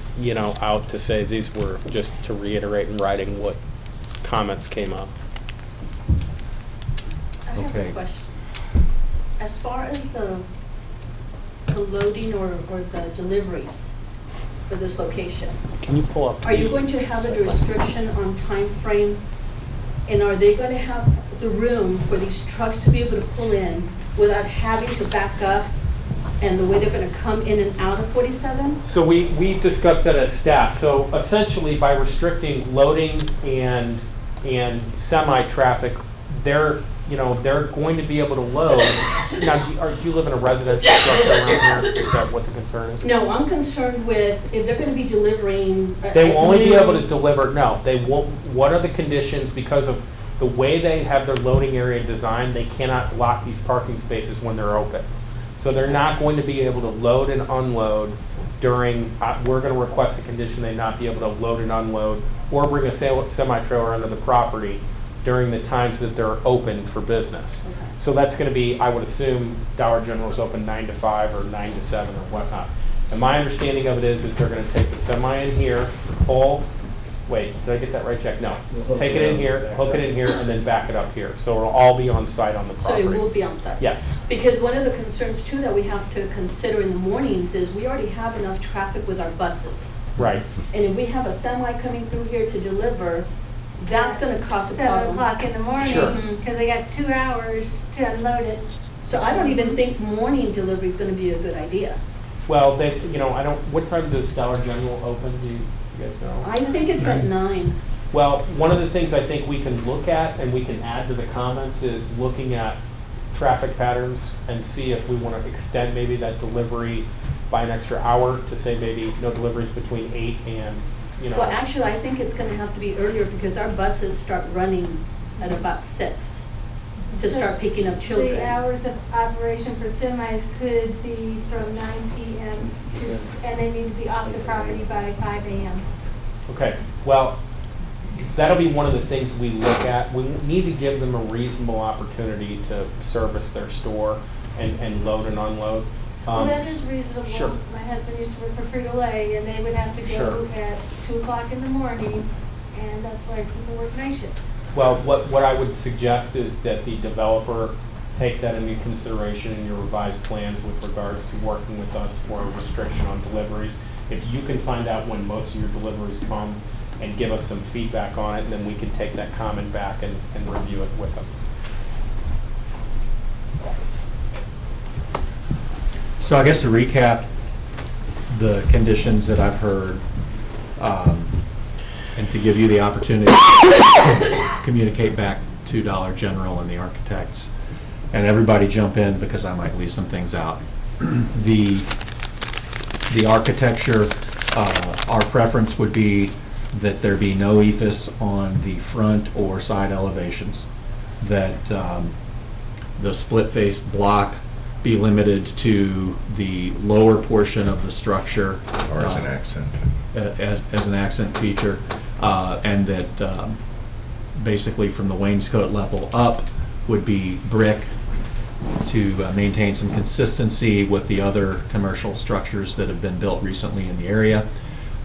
out to say these were, just to reiterate in writing what comments came up. I have Okay. a question. As far as the loading or the deliveries for this location, Can you pull up? are you going to have a restriction on time frame? And are they going to have the room for these trucks to be able to pull in without having to back up? And the way they're going to come in and out of 47? So we discussed that as staff. So essentially, by restricting loading and semi-traffic, they're going to be able to load. Now, do you live in a residential structure around here? Is that what the concern is? No, I'm concerned with if they're going to be delivering. They will only be at able to noon. deliver, no, they won't, what are the conditions, because of the way they have their loading area designed, they cannot block these parking spaces when they're open. So they're not going to be able to load and unload during, we're gonna request a condition they not be able to load and unload or bring a semi-trailer onto the property during the times that they're open for business. Okay. So that's gonna be, I would assume, Dollar General's open 9 to 5 or 9 to 7 or whatnot. And my understanding of it is they're gonna take the semi in here, wait, did I get that right, Jack? No. Take it in here, hook it in here, and then back it up here. So it'll all be on site on the So property. it will be on site? Yes. Because one of the concerns too that we have to consider in the mornings is we already have enough traffic with our buses. Right. And if we have a semi coming through here to deliver, that's gonna cause a 7 problem. o'clock in the morning, Sure. because they got 2 hours to unload it. So I don't even think morning delivery is gonna be a good idea. Well, they, I don't, what time does Dollar General open? Do you guys know? I think it's at 9. Well, one of the things I think we can look at and we can add to the comments is looking at traffic patterns and see if we want to extend maybe that delivery by an extra hour to say maybe no deliveries between 8 and, Well, actually, I think it's gonna have to be earlier because our buses start running at about 6 to start picking up children. The hours of operation for semis could be from 9 p.m. to, and they need to be off the property by 5 a.m. Okay, well, that'll be one of the things we look at. We need to give them a reasonable opportunity to service their store and load and unload. Well, that is reasonable. Sure. My husband used to work for Frito-Lay, and they would have to go Sure. at 2 o'clock in the morning, and that's why people work night shifts. Well, what I would suggest is that the developer take that into consideration in your revised plans with regards to working with us for a restriction on deliveries. If you can find out when most of your deliveries come and give us some feedback on it, and then we can take that comment back and review it with them. So I guess to recap the conditions that I've heard, and to give you the opportunity to communicate back to Dollar General and the architects, and everybody jump in because I might leave some things out. The architecture, our preference would be that there be no ephes on the front or side elevations, that the split-faced block be limited to the lower portion of the structure. Or as an accent. As an accent feature, and that basically from the wainscot level up would be brick to maintain some consistency with the other commercial structures that have been built recently in the area.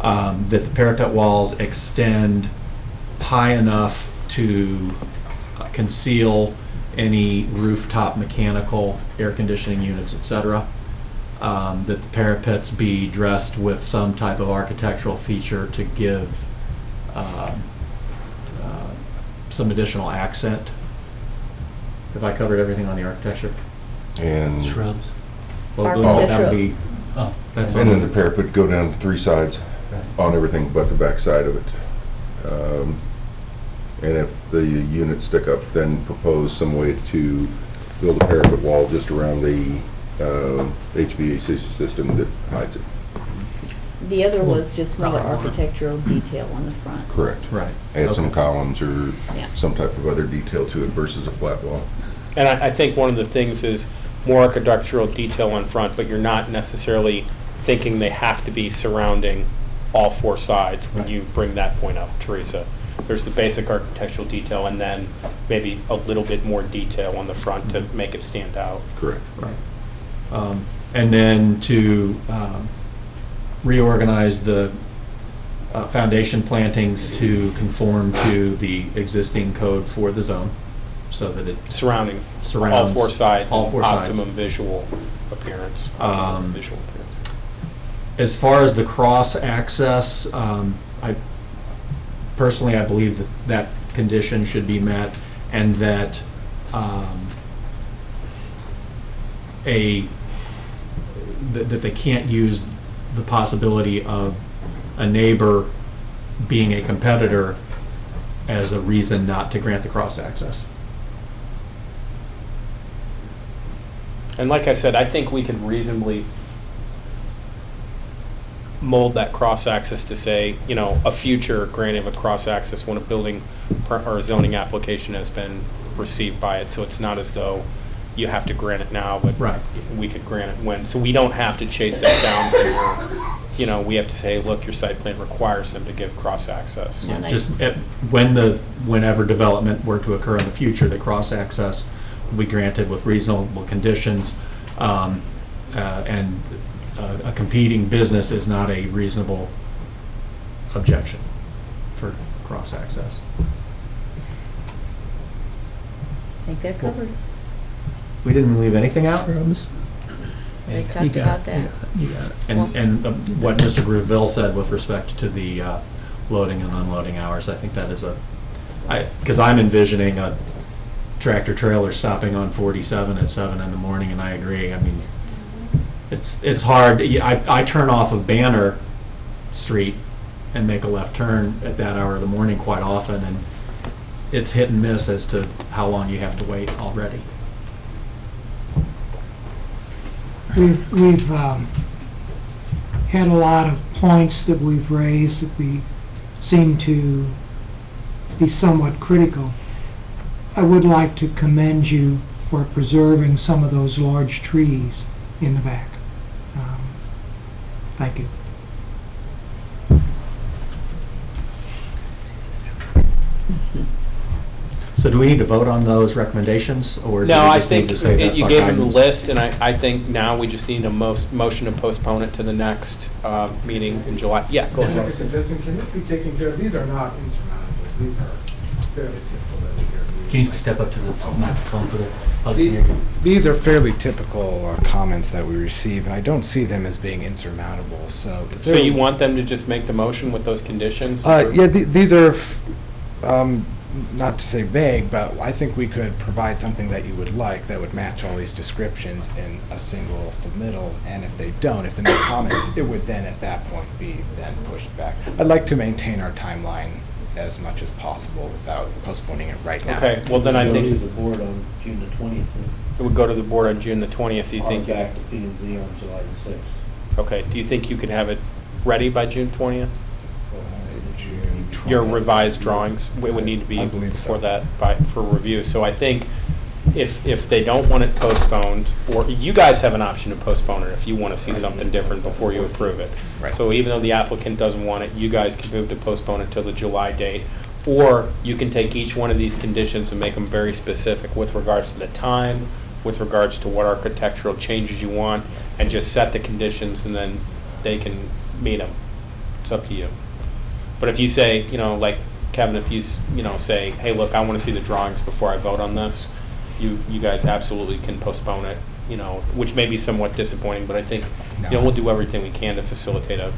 That the parapet walls extend high enough to conceal any rooftop mechanical, air conditioning units, et cetera. That the parapets be dressed with some type of architectural feature to give some additional accent. Have I covered everything on the architecture? And, Shrubs. Well, that would be, Oh, that's and then on the parapet go down to 3 sides on everything but the back side of it. And if the units stick up, then propose some way to build a parapet wall just around the HVAC system that hides it. The other was just more Probably more. architectural detail on the front. Correct. Right. Add some Okay. columns or Yeah. some type of other detail to it versus a flat wall. And I think one of the things is more architectural detail on front, but you're not necessarily thinking they have to be surrounding all 4 sides when you bring that point up, Teresa. There's the basic architectural detail and then maybe a little bit more detail on the front to make it stand out. Correct. Right. And then to reorganize the foundation plantings to conform to the existing code for the zone, so that it Surrounding all surrounds 4 sides all and 4 sides. optimum visual appearance. Visual appearance. As far as the cross-access, I personally, I believe that that condition should be met, and that that they can't use the possibility of a neighbor being a competitor as a reason not to grant the cross-access. And like I said, I think we could reasonably mold that cross-access to say, you know, a future granting of a cross-access when a building or a zoning application has been received by it. So it's not as though you have to grant it now, but Right. we could grant it when. So we don't have to chase that down for, you know, we have to say, look, your site plan requires them to give cross-access. Yeah. Just whenever development were to occur in the future, the cross-access will be granted with reasonable conditions, and a competing business is not a reasonable objection for cross-access. I think that covered it. We didn't leave anything out? They talked about that. And what Mr. Gruville said with respect to the loading and unloading hours, I think that is because I'm envisioning a tractor trailer stopping on 47 at 7 in the morning, and I agree. I mean, it's hard. I turn off of Banner Street and make a left turn at that hour of the morning quite often, and it's hit and miss as to how long you have to wait already. We've had a lot of points that we've raised that we seem to be somewhat critical. I would like to commend you for preserving some of those large trees in the back. Thank you. So do we need to vote on those recommendations, or do we No, I just need think to say that's you our gave him the guidance? list, and I think now we just need a motion to postpone it to the next meeting in July. Yeah, go Like I ahead. said, Justin, can this be taken care of? These are not insurmountable. These are fairly typical that we hear. Can you step up to the microphone so that public can hear you? These are fairly typical comments that we receive, and I don't see them as being insurmountable, so. is So there- you want them to just make the motion with those conditions? Yeah, these are, not to say vague, but I think we could provide something that you would like that would match all these descriptions in a single submittal, and if they don't, if they make comments, it would then at that point be then pushed back. I'd like to maintain our timeline as much as possible without postponing it right now. Okay, well then I Go to think the board on June the 20th, it would go to the board on June the 20th, you think? back to P and Z on July the 6th. Okay, do you think you could have it ready by June 20th? June Your 20th. revised drawings, it would need to be I believe so. for that, for review. So I think if they don't want it postponed, or you guys have an option to postpone it if you want to see something different before you approve it. Right. So even though the applicant doesn't want it, you guys can move to postpone it till the July date. Or you can take each one of these conditions and make them very specific with regards to the time, with regards to what architectural changes you want, and just set the conditions and then they can meet them. It's up to you. But if you say, you know, like Kevin, if you say, hey, look, I want to see the drawings before I vote on this, you guys absolutely can postpone it, which may be somewhat disappointing, but I think, we'll do everything we can to facilitate a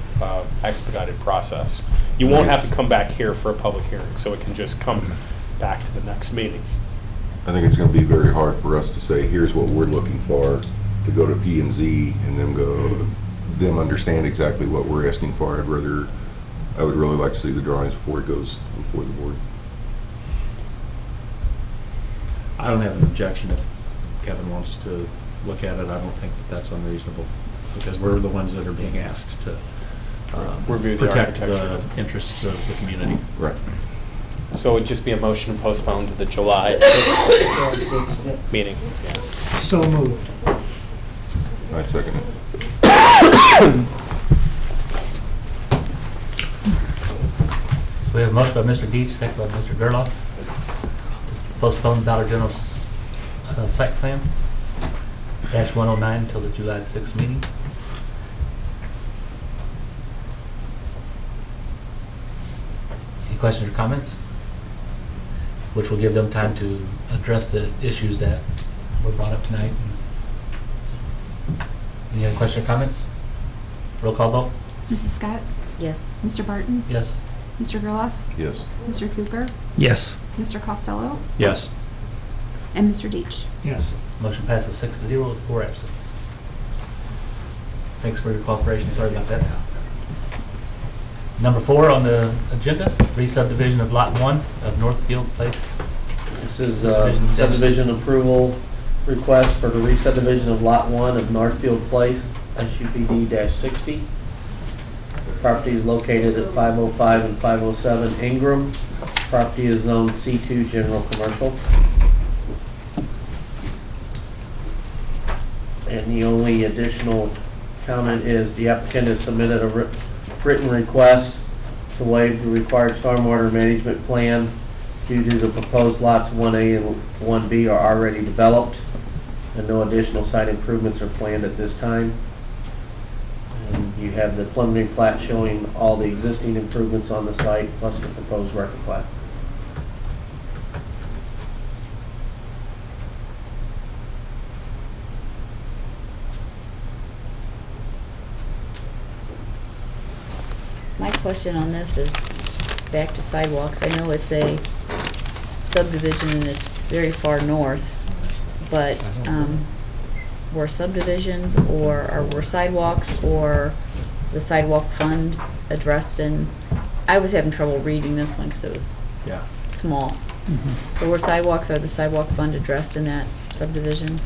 expedited process. You won't have to come back here for a public hearing, so it can just come back to the next meeting. I think it's gonna be very hard for us to say, here's what we're looking for, to go to P and Z and them understand exactly what we're asking for. I would really like to see the drawings before it goes before the board. I don't have an objection if Kevin wants to look at it. I don't think that's unreasonable, because we're the ones that are being asked to Review the protect the architecture. interests of the community. Right. So it would just be a motion to postpone to the July meeting. So moved. I second it. So we have a motion by Mr. Deach, second by Mr. Gerloff, to postpone the Dollar General site plan -109 until the July 6th meeting. Any questions or comments? Which will give them time to address the issues that were brought up tonight. Any other questions or comments? Roll call vote? Mrs. Scott? Yes. Mr. Barton? Yes. Mr. Gerloff? Yes. Mr. Cooper? Yes. Mr. Costello? Yes. And Mr. Deach? Yes. Motion passes 6-0 with 4 absence. Thanks for your cooperation. Sorry about that. Number 4 on the agenda, re-subdivision of Lot 1 of Northfield Place. This is subdivision approval request for the re-subdivision of Lot 1 of Northfield Place, SUPD-60. The property is located at 505 and 507 Ingram. Property is zoned C2 General Commercial. And the only additional comment is the applicant has submitted a written request to waive the required stormwater management plan due to the proposed lots 1A and 1B are already developed, and no additional site improvements are planned at this time. And you have the preliminary plat showing all the existing improvements on the site, plus the proposed record plat. My question on this is back to sidewalks. I know it's a subdivision and it's very far north, but were subdivisions or were sidewalks or the sidewalk fund addressed in? I was having trouble reading this one because it was small. So were sidewalks or the sidewalk fund addressed in that subdivision?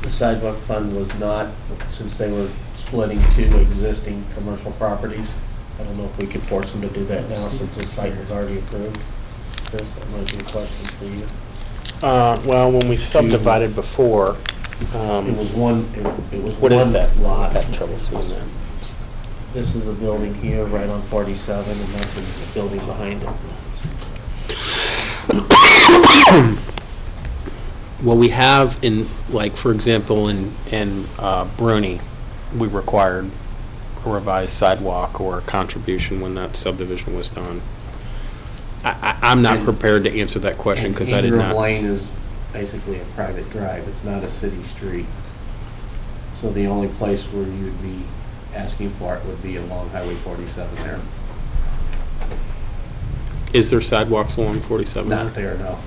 The sidewalk fund was not, since they were splitting 2 existing commercial properties. I don't know if we can force them to do that now since the site was already approved. Chris, that might be a question for you. Well, when we subdivided before, It was one, it was what is one that? lot. That trouble seeing that. This is a building here right on 47, and that's the building behind it. Well, we have in, like, for example, in Bruni, we required a revised sidewalk or a contribution when that subdivision was done. I'm not prepared to answer that question because I did Ingram not. Lane is basically a private drive. It's not a city street. So the only place where you would be asking for it would be along Highway 47 there. Is there sidewalks along 47? Not there, no.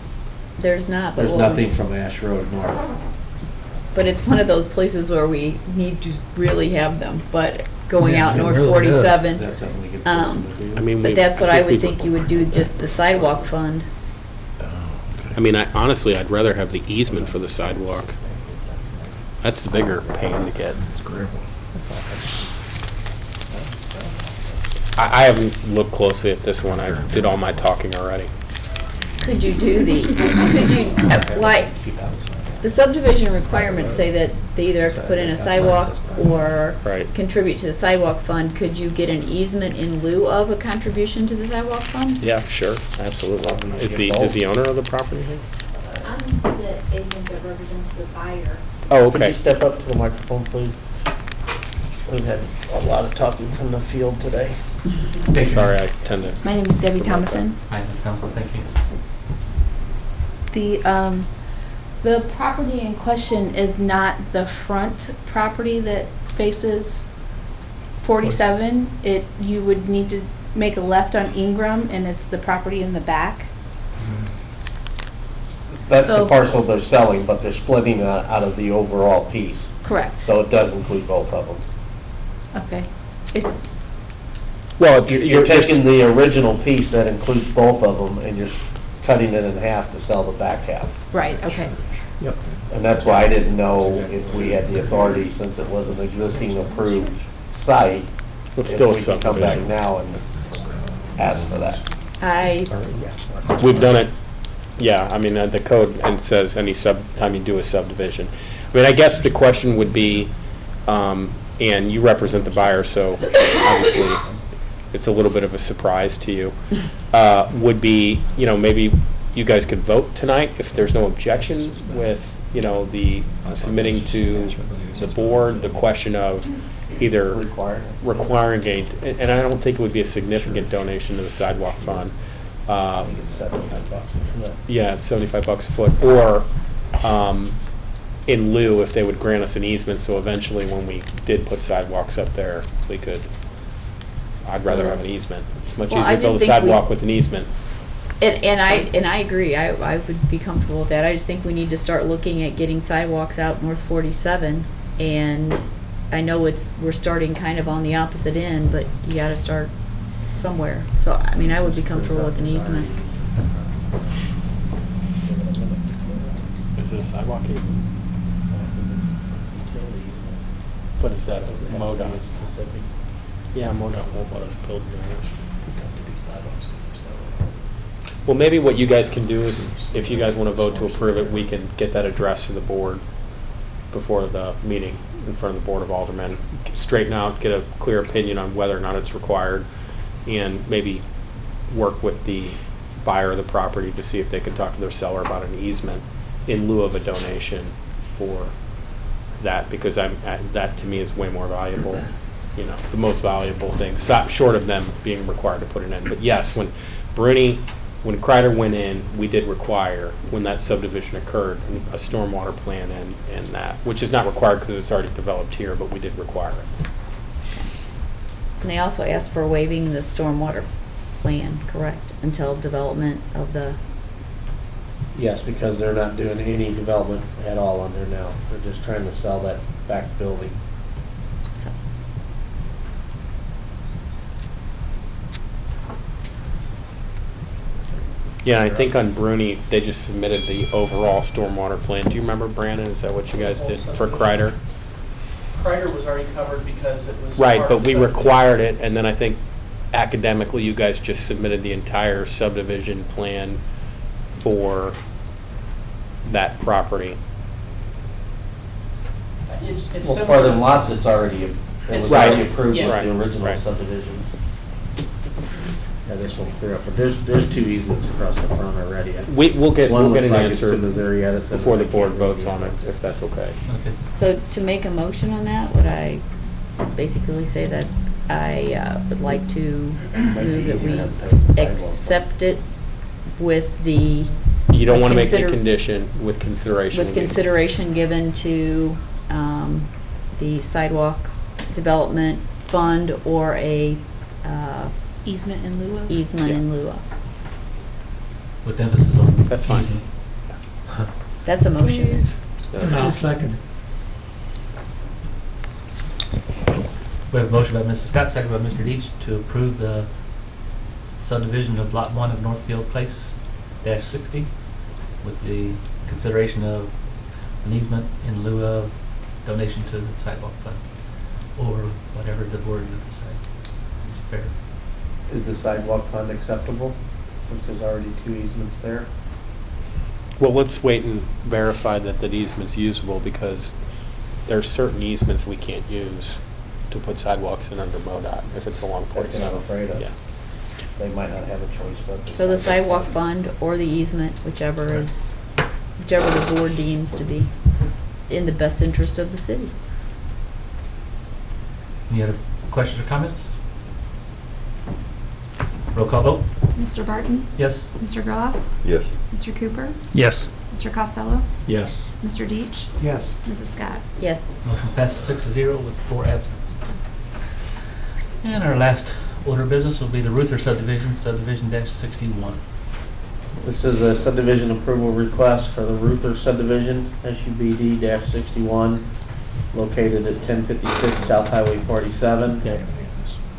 There's not, but There's we'll- nothing from Ash Road north. But it's one of those places where we need to really have them, but going Yeah, out it North really 47. That's something we could force them to do. I mean, But that's what I would think you would do, just the sidewalk fund. I mean, honestly, I'd rather have the easement for the sidewalk. That's the bigger pain to get. I haven't looked closely at this one. I did all my talking already. Could you do the subdivision requirements say that they either have to put in a sidewalk or Right. contribute to the sidewalk fund. Could you get an easement in lieu of a contribution to the sidewalk fund? Yeah, sure, absolutely. Is the owner of the property here? I'm the agent that represents the buyer. Oh, Could you okay. step up to the microphone, please? We've had a lot of talking from the field today. State your Sorry, name. I tend to. My name is Debbie Thomason. Hi, Ms. Thompson, thank you. The property in question is not the front property that faces 47. You would need to make a left on Ingram, and it's the property in the back. That's the So- parcel they're selling, but they're splitting out of the overall piece. Correct. So it does include both of them. Okay. Well, You're taking the original piece that includes both of them, and you're cutting it in half to sell the back half. Right, okay. Yep. And that's why I didn't know if we had the authority, since it was an existing approved site. It's still a if we could come back subdivision. now and ask for that. We've done it, yeah, I mean, the code and says any time you do a subdivision. I mean, I guess the question would be, and you represent the buyer, so obviously it's a little bit of a surprise to you, would be, maybe you guys could vote tonight if there's no objection with, the submitting to the board, the question of either requiring and I don't think it would be a significant donation to the sidewalk fund. $75 for that. Yeah, it's $75 a foot, or in lieu, if they would grant us an easement, so eventually when we did put sidewalks up there, we could, I'd rather have an easement. It's much Well, easier I to build a just think we- sidewalk with an easement. And I agree, I would be comfortable with that. I just think we need to start looking at getting sidewalks out North 47. And I know we're starting kind of on the opposite end, but you gotta start somewhere. So, I mean, I would be comfortable with an easement. Is it a sidewalk easement? What is that, MoDOT? Yeah, MoDOT won't let us build those. Well, maybe what you guys can do is, if you guys want to vote to approve it, we can get that addressed to the board before the meeting in front of the Board of Aldermen. Straighten out, get a clear opinion on whether or not it's required, and maybe work with the buyer of the property to see if they can talk to their seller about an easement in lieu of a donation for that, because that to me is way more valuable, the most valuable thing, short of them being required to put it in. But yes, when Kreider went in, we did require, when that subdivision occurred, a stormwater plan and that, which is not required because it's already developed here, but we did require it. And they also asked for waiving the stormwater plan, correct, until development of the, Yes, because they're not doing any development at all on there now. They're just trying to sell that back building. so. Yeah, I think on Bruni, they just submitted the overall stormwater plan. Do you remember, Brandon? Is that what you guys did for Kreider? Kreider was already covered because it was. Right, part but of we the subdivision. required it, and then I think academically, you guys just submitted the entire subdivision plan for that property. It's Well, similar. for them lots, it's already, it was It's already right. approved with Yeah. the original Right. subdivision. Yeah, this one's clear up, but there's two easements across the front already. We'll get One an looks like it's answer to Missouri Edison. before the I board can't votes really on it, if that's okay. Okay. So to make a motion on that, would I basically say that I would like to move that we accept it with the, You don't want to make the Consider- condition with consideration. with consideration given to the sidewalk development fund or a Easement in lieu of? easement in lieu of. With emphasis on. That's fine. easement. That's a motion. I'll second it. We have a motion by Mrs. Scott, second by Mr. Deach, to approve the subdivision of Lot 1 of Northfield Place -60 with the consideration of an easement in lieu of donation to the sidewalk fund, or whatever the board would decide. It's fair. Is the sidewalk fund acceptable, since there's already two easements there? Well, let's wait and verify that the easement's usable, because there's certain easements we can't use to put sidewalks in under MoDOT if it's along That they're not 47. afraid of. Yeah. They might not have a choice, but. So the sidewalk fund or the easement, whichever the board deems to be in the best interest of the city. Any other questions or comments? Roll call vote? Mr. Barton? Yes? Mr. Gerloff? Yes. Mr. Cooper? Yes. Mr. Costello? Yes. Mr. Deitch? Yes. Mrs. Scott? Yes. Motion passes 6-0 with 4 absent. And our last order of business will be the Ruther subdivision, subdivision -61. This is a subdivision approval request for the Ruther subdivision, SUBD-61, located at 1056 South Highway 47.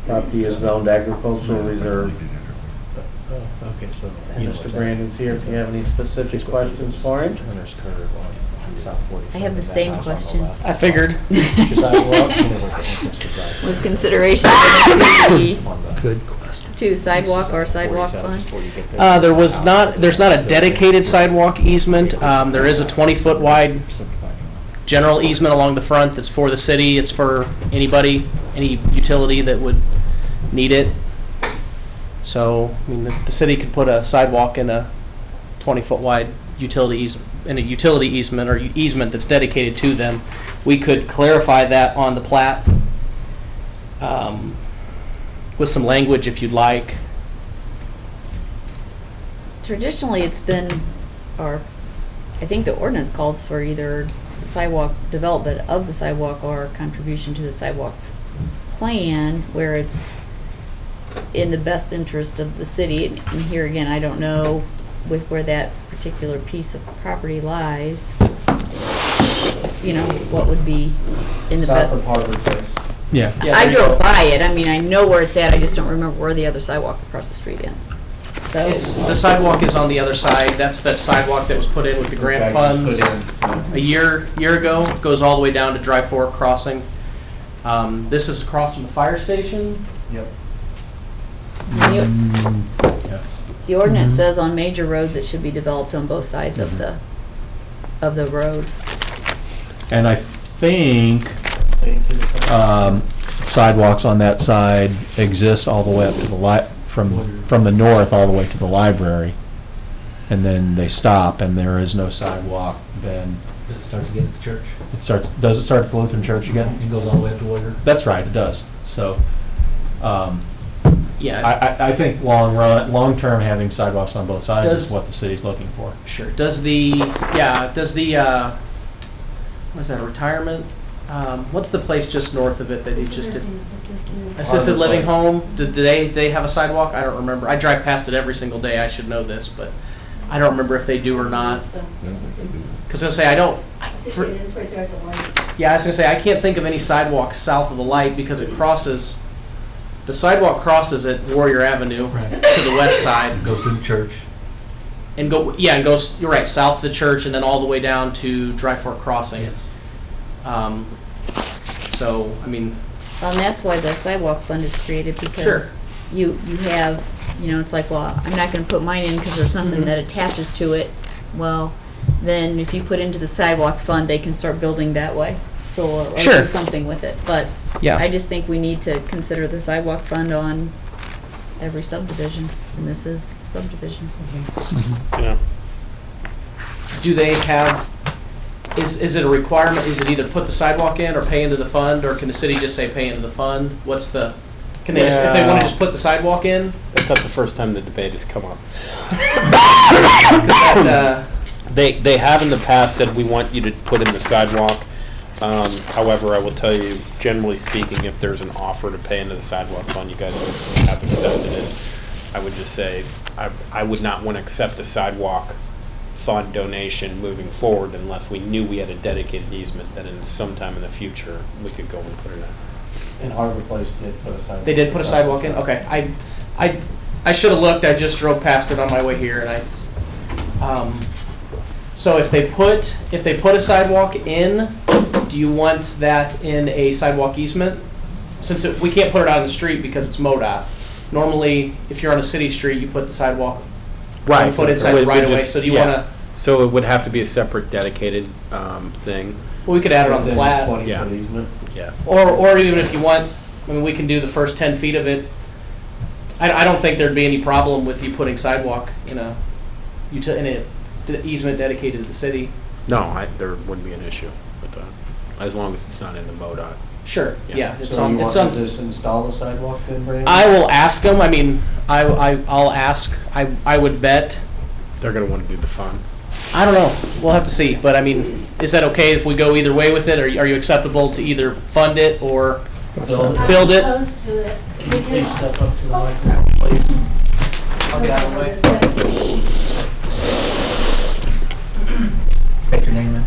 Property is zoned agricultural reserve. Okay, so. And Mr. Brandon's here if you have any specific questions for him. I have the same question. I figured. Was consideration given to the Good question. to sidewalk or sidewalk fund? There's not a dedicated sidewalk easement. There is a 20-foot wide general easement along the front that's for the city. It's for anybody, any utility that would need it. So, I mean, the city could put a sidewalk in a 20-foot wide utility easement or easement that's dedicated to them. We could clarify that on the plat with some language if you'd like. Traditionally, it's been, or I think the ordinance calls for either sidewalk development of the sidewalk or contribution to the sidewalk plan, where it's in the best interest of the city. And here again, I don't know with where that particular piece of property lies, you know, what would be in the best. South of Harvard Place. Yeah. I drove by it. I mean, I know where it's at. I just don't remember where the other sidewalk across the street ends. So The sidewalk is on the other side. That's that sidewalk that was put in with the grant funds a year ago. Goes all the way down to Dry Fork Crossing. This is across from the fire station. Yep. the ordinance says on major roads it should be developed on both sides of the road. And I think sidewalks on that side exist all the way up to the from the north all the way to the library. And then they stop and there is no sidewalk then. It starts again at the church. Does it start at the Lutheran Church again? It goes all the way up to Warder. That's right, it does. So, Yeah. I think long term, having sidewalks on both sides Does- is what the city's looking for. Sure. Does the what's that, retirement? What's the place just north of it that you just did? Assisted living home? Do they have a sidewalk? I don't remember. I drive past it every single day. I should know this, but I don't remember if they do or not. Because I was gonna say, It's right there at the light. yeah, I was gonna say, I can't think of any sidewalks south of the light because the sidewalk crosses at Warrior Avenue Right. to the west side. Goes through the church. And goes, you're right, south of the church and then all the way down to Dry Fork Crossing. Yes. So, I mean, Well, and that's why the sidewalk fund is created, Sure. because you have, it's like, well, I'm not gonna put mine in because there's something that attaches to it. Well, then if you put into the sidewalk fund, they can start building that way. So, or Sure. do something with it. But yeah. I just think we need to consider the sidewalk fund on every subdivision, and this is a subdivision. Do they have, is it a requirement, is it either put the sidewalk in or pay into the fund, or can the city just say pay into the fund? What's the, can they, if they want to just put the sidewalk in? That's not the first time the debate has come up. 'Cause that, They have in the past said, we want you to put in the sidewalk. However, I will tell you, generally speaking, if there's an offer to pay into the sidewalk fund, you guys have accepted it. I would just say, I would not want to accept a sidewalk fund donation moving forward unless we knew we had a dedicated easement that in some time in the future, we could go and put it in. And Harbor Place did put a sidewalk. they did put a sidewalk in? Okay, I should have looked, I just drove past it on my way here, and so if they put a sidewalk in, do you want that in a sidewalk easement? Since we can't put it out on the street because it's MoDOT. Normally, if you're on a city street, you put the sidewalk 1 foot inside the right of way, so do you want to, So it would have to be a separate dedicated thing. well, we could add it on the Then plat. 20-foot easement. Yeah. Or even if you want, I mean, we can do the first 10 feet of it. I don't think there'd be any problem with you putting sidewalk in a easement dedicated to the city. No, there wouldn't be an issue with that, as long as it's not in the MoDOT Sure, yeah. It's So on, you it's want on, to just install the sidewalk then, Brandon? I will ask them, I mean, I'll ask, I would bet, They're gonna wanna do the fun. I don't know, we'll have to see, but I mean, is that okay if we go either way with it? Are you acceptable to either fund it or build it? I'm opposed to it. Please step up to the microphone, please. I'll get out of the way. State your name, ma'am.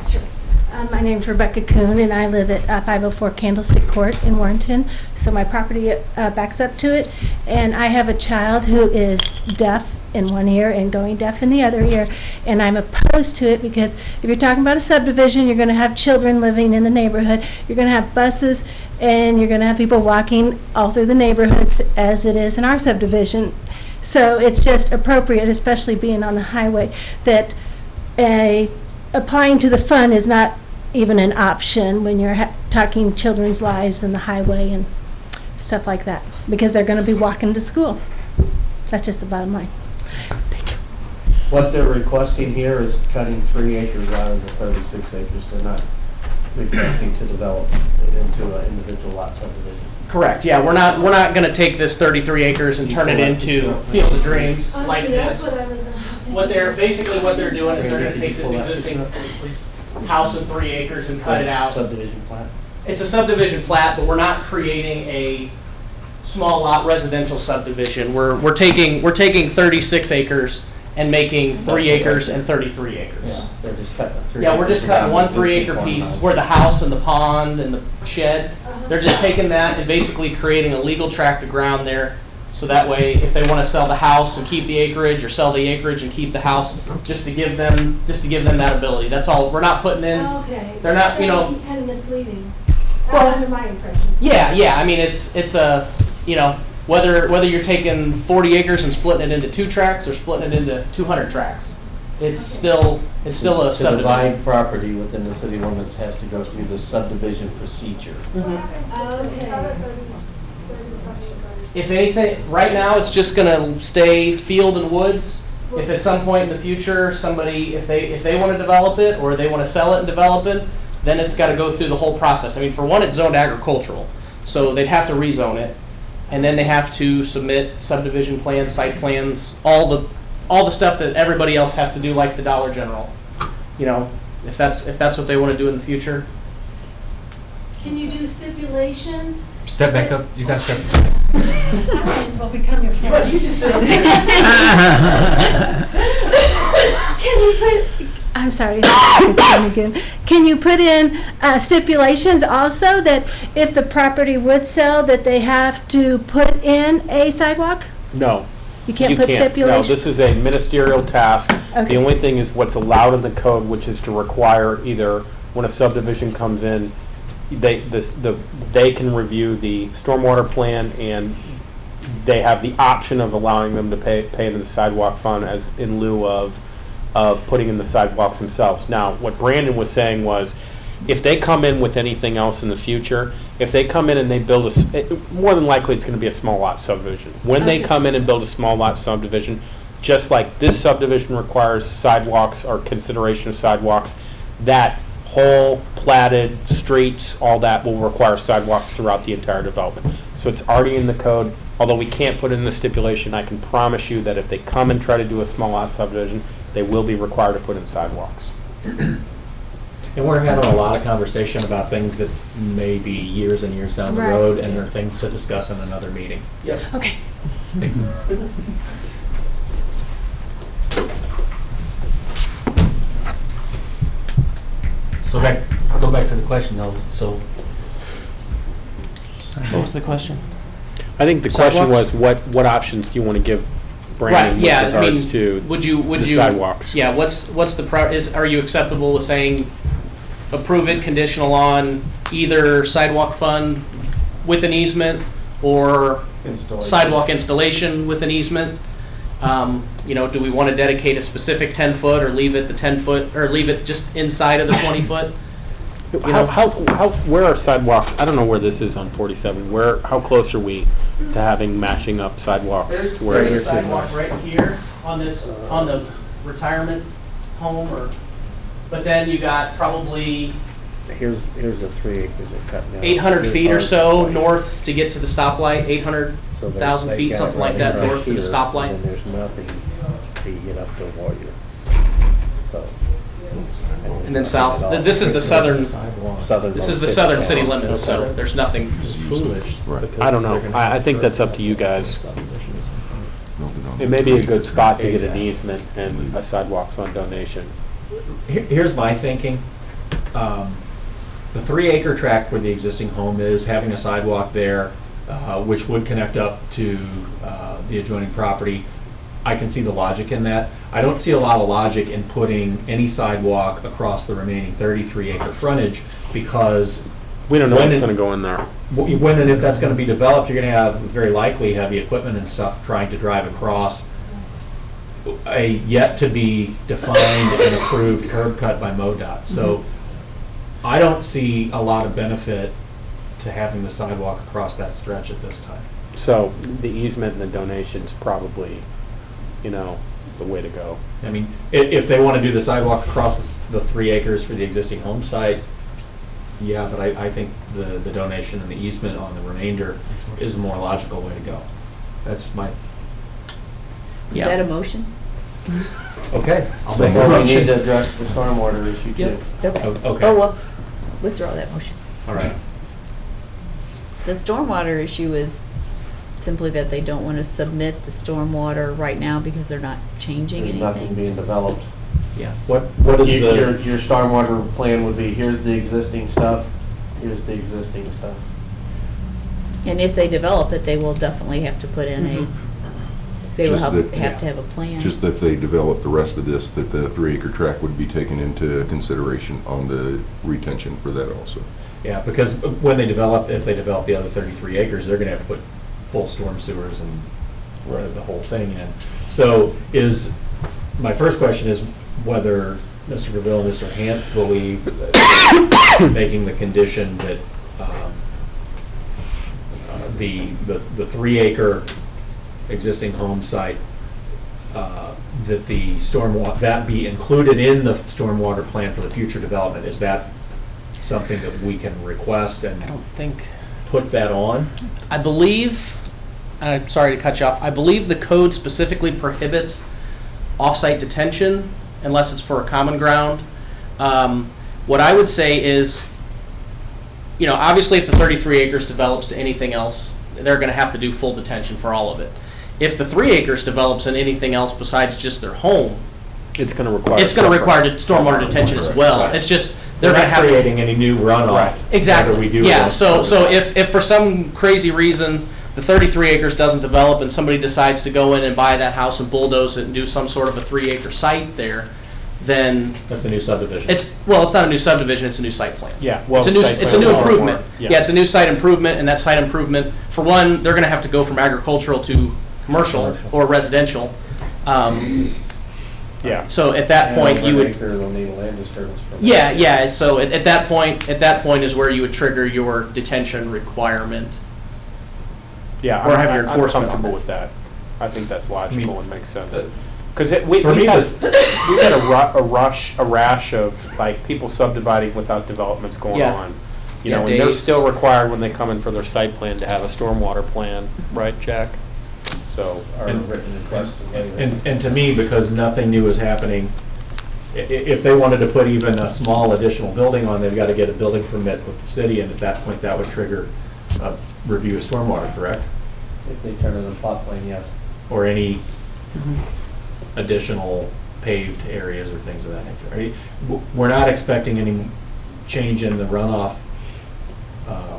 Sure. My name's Rebecca Kuhn, and I live at 504 Candlestick Court in Warrenton. So my property backs up to it, and I have a child who is deaf in one ear and going deaf in the other ear, and I'm opposed to it because if you're talking about a subdivision, you're going to have children living in the neighborhood, you're going to have buses, and you're going to have people walking all through the neighborhoods as it is in our subdivision. So it's just appropriate, especially being on the highway, that applying to the fund is not even an option when you're talking children's lives and the highway and stuff like that, because they're going to be walking to school. That's just the bottom line. Thank you. What they're requesting here is cutting 3 acres out of the 36 acres. They're not requesting to develop it into an individual lot subdivision. Correct, yeah, we're not gonna take this 33 acres and turn it into Field of Dreams like Honestly, that's this. what I was thinking. What they're doing is they're gonna take this existing house of 3 acres and cut it out. Subdivision plat. It's a subdivision plat, but we're not creating a small lot residential subdivision. We're taking 36 acres and making 3 acres and 33 acres. Yeah, they're just cutting 3 Yeah, we're acres just cutting down one to 3 acre 54 piece miles. where the house and the pond and the shed. They're just taking that and basically creating a legal tract of ground there. So that way, if they want to sell the house and keep the acreage, or sell the acreage and keep the house, just to give them that ability. That's all. We're not putting in. Okay. They're not, you know. That's kind of misleading. Well, Under my impression. Yeah. I mean, it's a, you know, whether you're taking 40 acres and splitting it into 2 tracts or splitting it into 200 tracts, it's still a To subdivision. divide property within the city limits has to go through the subdivision procedure. If anything, right now, it's just gonna stay field and woods. If at some point in the future, somebody, if they wanna develop it, or they wanna sell it and develop it, then it's gotta go through the whole process. I mean, for one, it's zoned agricultural, so they'd have to rezone it. And then they have to submit subdivision plans, site plans, all the stuff that everybody else has to do, like the Dollar General. You know, if that's what they wanna do in the future. Can you do stipulations? Step back up, you got step. I might as well become your friend. But you just said. Can you put, I'm sorry, again. Can you put in stipulations also that if the property would sell, that they have to put in a sidewalk? No. You can't put No, stipulations? this is a ministerial task. Okay. The only thing is what's allowed in the code, which is to require either, when a subdivision comes in, they can review the stormwater plan, and they have the option of allowing them to pay into the sidewalk fund as in lieu of putting in the sidewalks themselves. Now, what Brandon was saying was, if they come in with anything else in the future, if they come in and they build more than likely it's going to be a small lot subdivision. When they come in and build a small lot subdivision, just like this subdivision requires sidewalks or consideration of sidewalks, that whole platted streets, all that will require sidewalks throughout the entire development. So it's already in the code. Although we can't put it in the stipulation, I can promise you that if they come and try to do a small lot subdivision, they will be required to put in sidewalks. And we're having a lot of conversation about things that may be years and years down the Right. road, and are things to discuss in another meeting. Yep. Okay. So I'll go back to the question though, so. What was the question? I think the question Sidewalks? was, what options do you want to give Right, Brandon yeah, with I regards mean, to would you the sidewalks? Yeah, what's the are you acceptable with saying approve it conditional on either sidewalk fund with an easement or sidewalk installation with an easement? You know, do we want to dedicate a specific 10-foot or leave it the 10-foot, or leave it just inside of the 20-foot? Where are sidewalks? I don't know where this is on 47. How close are we to having matching up sidewalks? There's a sidewalk right here on the retirement home, but then you got probably Here's the 3 acres they're cutting down. 800 Here's feet or our so place. north to get to the stoplight, 800, So they- 1,000 they've feet, got it something like right that, right north to the here, stoplight. And then there's nothing till you get up to Warrior. So. And then south, this is the southern, Southern. this is the southern city limits, so there's nothing. I don't know. I think that's up to you guys. It may be a good spot to get an easement and a sidewalk fund donation. Here's my thinking. The 3 acre tract where the existing home is, having a sidewalk there, which would connect up to the adjoining property, I can see the logic in that. I don't see a lot of logic in putting any sidewalk across the remaining 33 acre frontage because We don't know When what's it- going to go in there. when and if that's going to be developed, you're going to have very likely heavy equipment and stuff trying to drive across a yet to be defined and approved curb cut by MoDOT. So I don't see a lot of benefit to having the sidewalk across that stretch at this time. So the easement and the donation's probably, the way to go. I mean, if they want to do the sidewalk across the 3 acres for the existing home site, yeah, but I think the donation and the easement on the remainder is a more logical way to go. That's my, Is that a motion? okay. I'll make a Well, we motion. need to address the stormwater issue too. Okay. Okay. Oh, well, withdraw that motion. All right. The stormwater issue is simply that they don't want to submit the stormwater right now because they're not changing There's nothing anything. being developed. Yeah. What is the, Your stormwater plan would be, here's the existing stuff, here's the existing stuff. And if they develop it, they will definitely have to put in Mhm. they will Just have that- have to have a plan. Just if they develop the rest of this, that the 3 acre tract would be taken into consideration on the retention for that also. yeah, because when they develop, if they develop the other 33 acres, they're going to have to put full storm sewers and the whole thing in. So my first question is whether Mr. Graville and Mr. Hant believe that making the condition that the 3 acre existing home site, that the stormwater, that be included in the stormwater plan for the future development. Is that something that we can request and I don't think. put that on? I believe, I'm sorry to cut you off, I believe the code specifically prohibits off-site detention unless it's for a common ground. What I would say is, obviously if the 33 acres develops to anything else, they're going to have to do full detention for all of it. If the 3 acres develops in anything else besides just their home, It's going to require. it's going to require separate stormwater detention as well. Right. It's just, They're they're going to not have to. creating any new runoff. Right. Exactly. whether we do Yeah, it. so if for some crazy reason the 33 acres doesn't develop and somebody decides to go in and buy that house and bulldoze it and do some sort of a 3 acre site there, then That's a new subdivision. it's not a new subdivision, it's a new site plan. Yeah, well, It's a new, site it's a plan new is more- improvement. yeah. Yeah, it's a new site improvement, and that site improvement, for one, they're gonna have to go from agricultural to commercial or residential. Yeah. So at that point, you would. They'll need a land disturbance permit. Yeah, so at that point is where you would trigger your detention requirement. Yeah, Or have your I'm enforcement on comfortable that. with that. I think that's logical and makes sense. uh, Because for we've me, had, this- we've had a rash of like people subdividing without developments going Yeah. on. Yeah, And they're days. still required when they come in for their site plan to have a stormwater plan, right, Jack? So, Or And- written request. anyway. And to me, because nothing new is happening, if they wanted to put even a small additional building on, they've got to get a building permit with the city, and at that point, that would trigger a review of stormwater, correct? If they turn in a plot plan, yes. Or any additional paved areas or things of that nature. I mean, we're not expecting any change in the runoff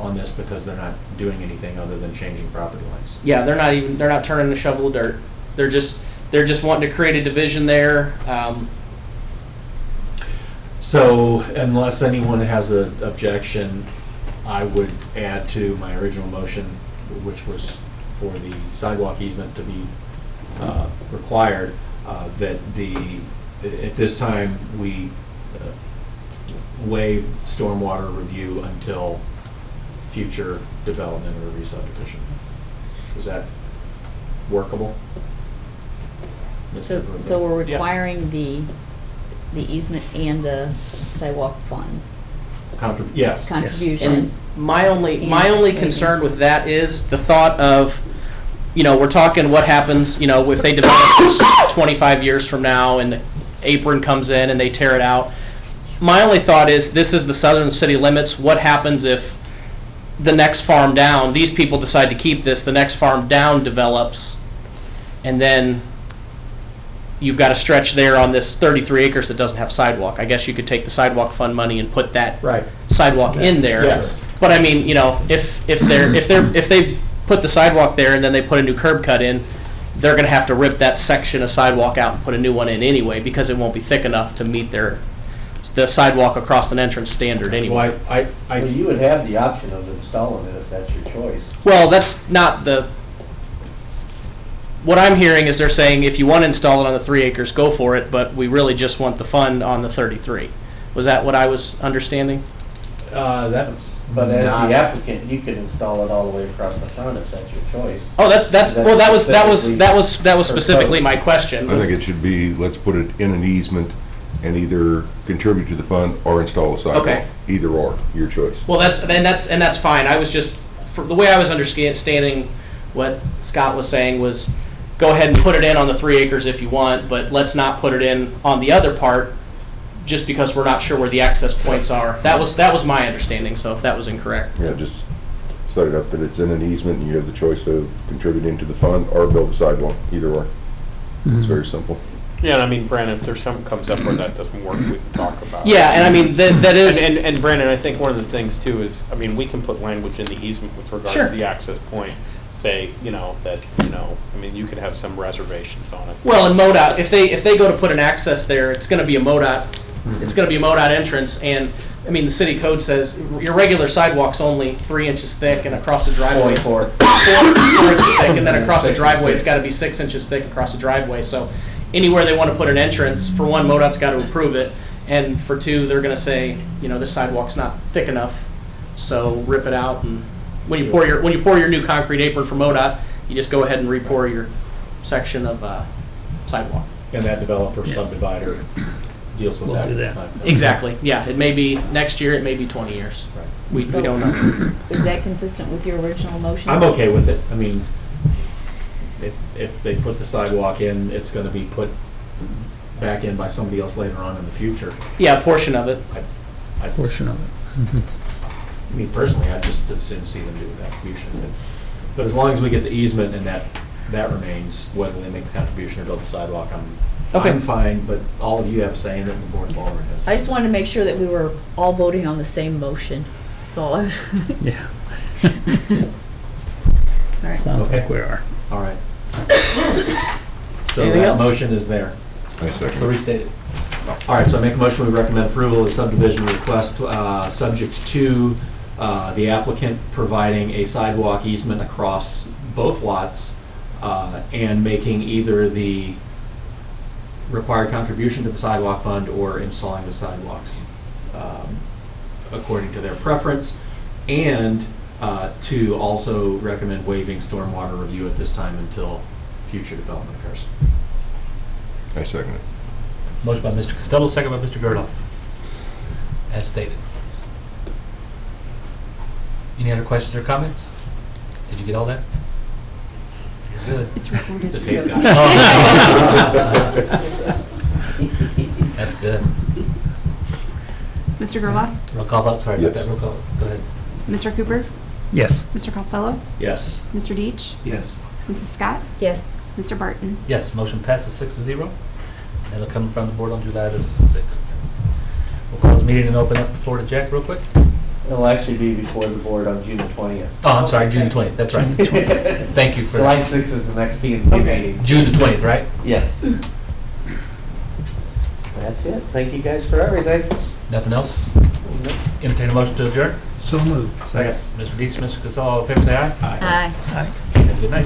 on this because they're not doing anything other than changing property lines. Yeah, they're not turning a shovel of dirt. They're just wanting to create a division there. So unless anyone has an objection, I would add to my original motion, which was for the sidewalk easement to be required, that at this time, we waive stormwater review until future development or re-subdivision. Is that workable? So we're requiring the easement and the sidewalk fund. Yes. contribution. And my only concern with that is the thought of, we're talking what happens, if they develop this 25 years from now and Apron comes in and they tear it out. My only thought is, this is the southern city limits. What happens if the next farm down, these people decide to keep this, the next farm down develops, and then you've got a stretch there on this 33 acres that doesn't have sidewalk. I guess you could take the sidewalk fund money and put that Right. sidewalk in there. Yes. But I mean, if they put the sidewalk there and then they put a new curb cut in, they're going to have to rip that section of sidewalk out and put a new one in anyway, because it won't be thick enough to meet the sidewalk across an entrance standard anyway. Well, Well, you would have the option of installing it if that's your choice. Well, that's not what I'm hearing is they're saying if you want to install it on the 3 acres, go for it, but we really just want the fund on the 33. Was that what I was understanding? That's But as not- the applicant, you could install it all the way across the front if that's your choice. Oh, that was specifically specifically my question. I think it should be, let's put it in an easement and either contribute to the fund or install a sidewalk. Okay. Either or, your choice. Well, that's fine. I was just, for the way I was understanding what Scott was saying was, go ahead and put it in on the 3 acres if you want, but let's not put it in on the other part, just because we're not sure where the access points are. That was my understanding. So if that was incorrect, Yeah, just set it up that it's in an easement and you have the choice of contributing to the fund or build a sidewalk, either or. It's very simple. Yeah, and I mean, Brandon, if there's something comes up where that doesn't work, we can talk about it. yeah, and I mean that is And Brandon, I think one of the things too is, I mean, we can put language in the easement with regards Sure. to the access point. Say, that, I mean, you could have some reservations on it. well, and MoDOT, if they go to put an access there, it's going to be a MoDOT. It's going to be a MoDOT entrance, and I mean the city code says your regular sidewalk's only 3 inches thick, and across the driveway it's 4 inches thick, and then across the 6 and driveway it's 6. got to be 6 inches thick across the driveway. So anywhere they want to put an entrance, for one, MoDOT's got to approve it, and for two, they're going to say, this sidewalk's not thick enough, so rip it out. And when you pour your new concrete apron for MoDOT, you just go ahead and re-pour your section of sidewalk. And that developer subdivider deals with We'll that. do that. Exactly. Yeah, it may be next year, it may be 20 years. Right. We don't know. Is that consistent with your original motion? I'm okay with it. I mean, if they put the sidewalk in, it's gonna be put back in by somebody else later on in the future. Yeah, a portion of it. Portion of it. I mean, personally, I just as soon see them do the contribution. But as long as we get the easement and that remains, whether they make the contribution or build the sidewalk, I'm fine, but all of you have a say in it and the board forward is. I just wanted to make sure that we were all voting on the same motion. That's all I was. Yeah. All right. Sounds Okay. like we are. All right. So Anything that else? motion is there. I second. So restate it. All right, so I make a motion, we recommend approval of the subdivision request, subject to the applicant providing a sidewalk easement across both lots, and making either the required contribution to the sidewalk fund or installing the sidewalks according to their preference, and to also recommend waiving stormwater review at this time until future development occurs. I second it. Motion by Mr. Costello, second by Mr. Gerdoff. As stated. Any other questions or comments? Did you get all that? You're good. It's recorded. The tape guy. That's good. Mr. Gerlach, Roll call vote, sorry about Yes. that. Roll call. Go ahead. Mr. Cooper, Yes. Mr. Costello, Yes. Mr. Deitch, Yes. Mrs. Scott, Yes. Mr. Barton. Yes, motion passes 6-0. That'll come in front of the board on July the 6th. We'll close the meeting and open up the floor to Jack real quick. It'll actually be before the board on June 20th. Oh, I'm sorry, June the 20th, that's right. Thank you for July that. 6th is the next P and Z meeting. June the 20th, right? Yes. That's it. Thank you guys for everything. Nothing else? Entertain a motion to adjourn? So moved. Second. Mr. Deitch, Mr. Casal, all in favor, say aye. Aye. Aye. Have a good night.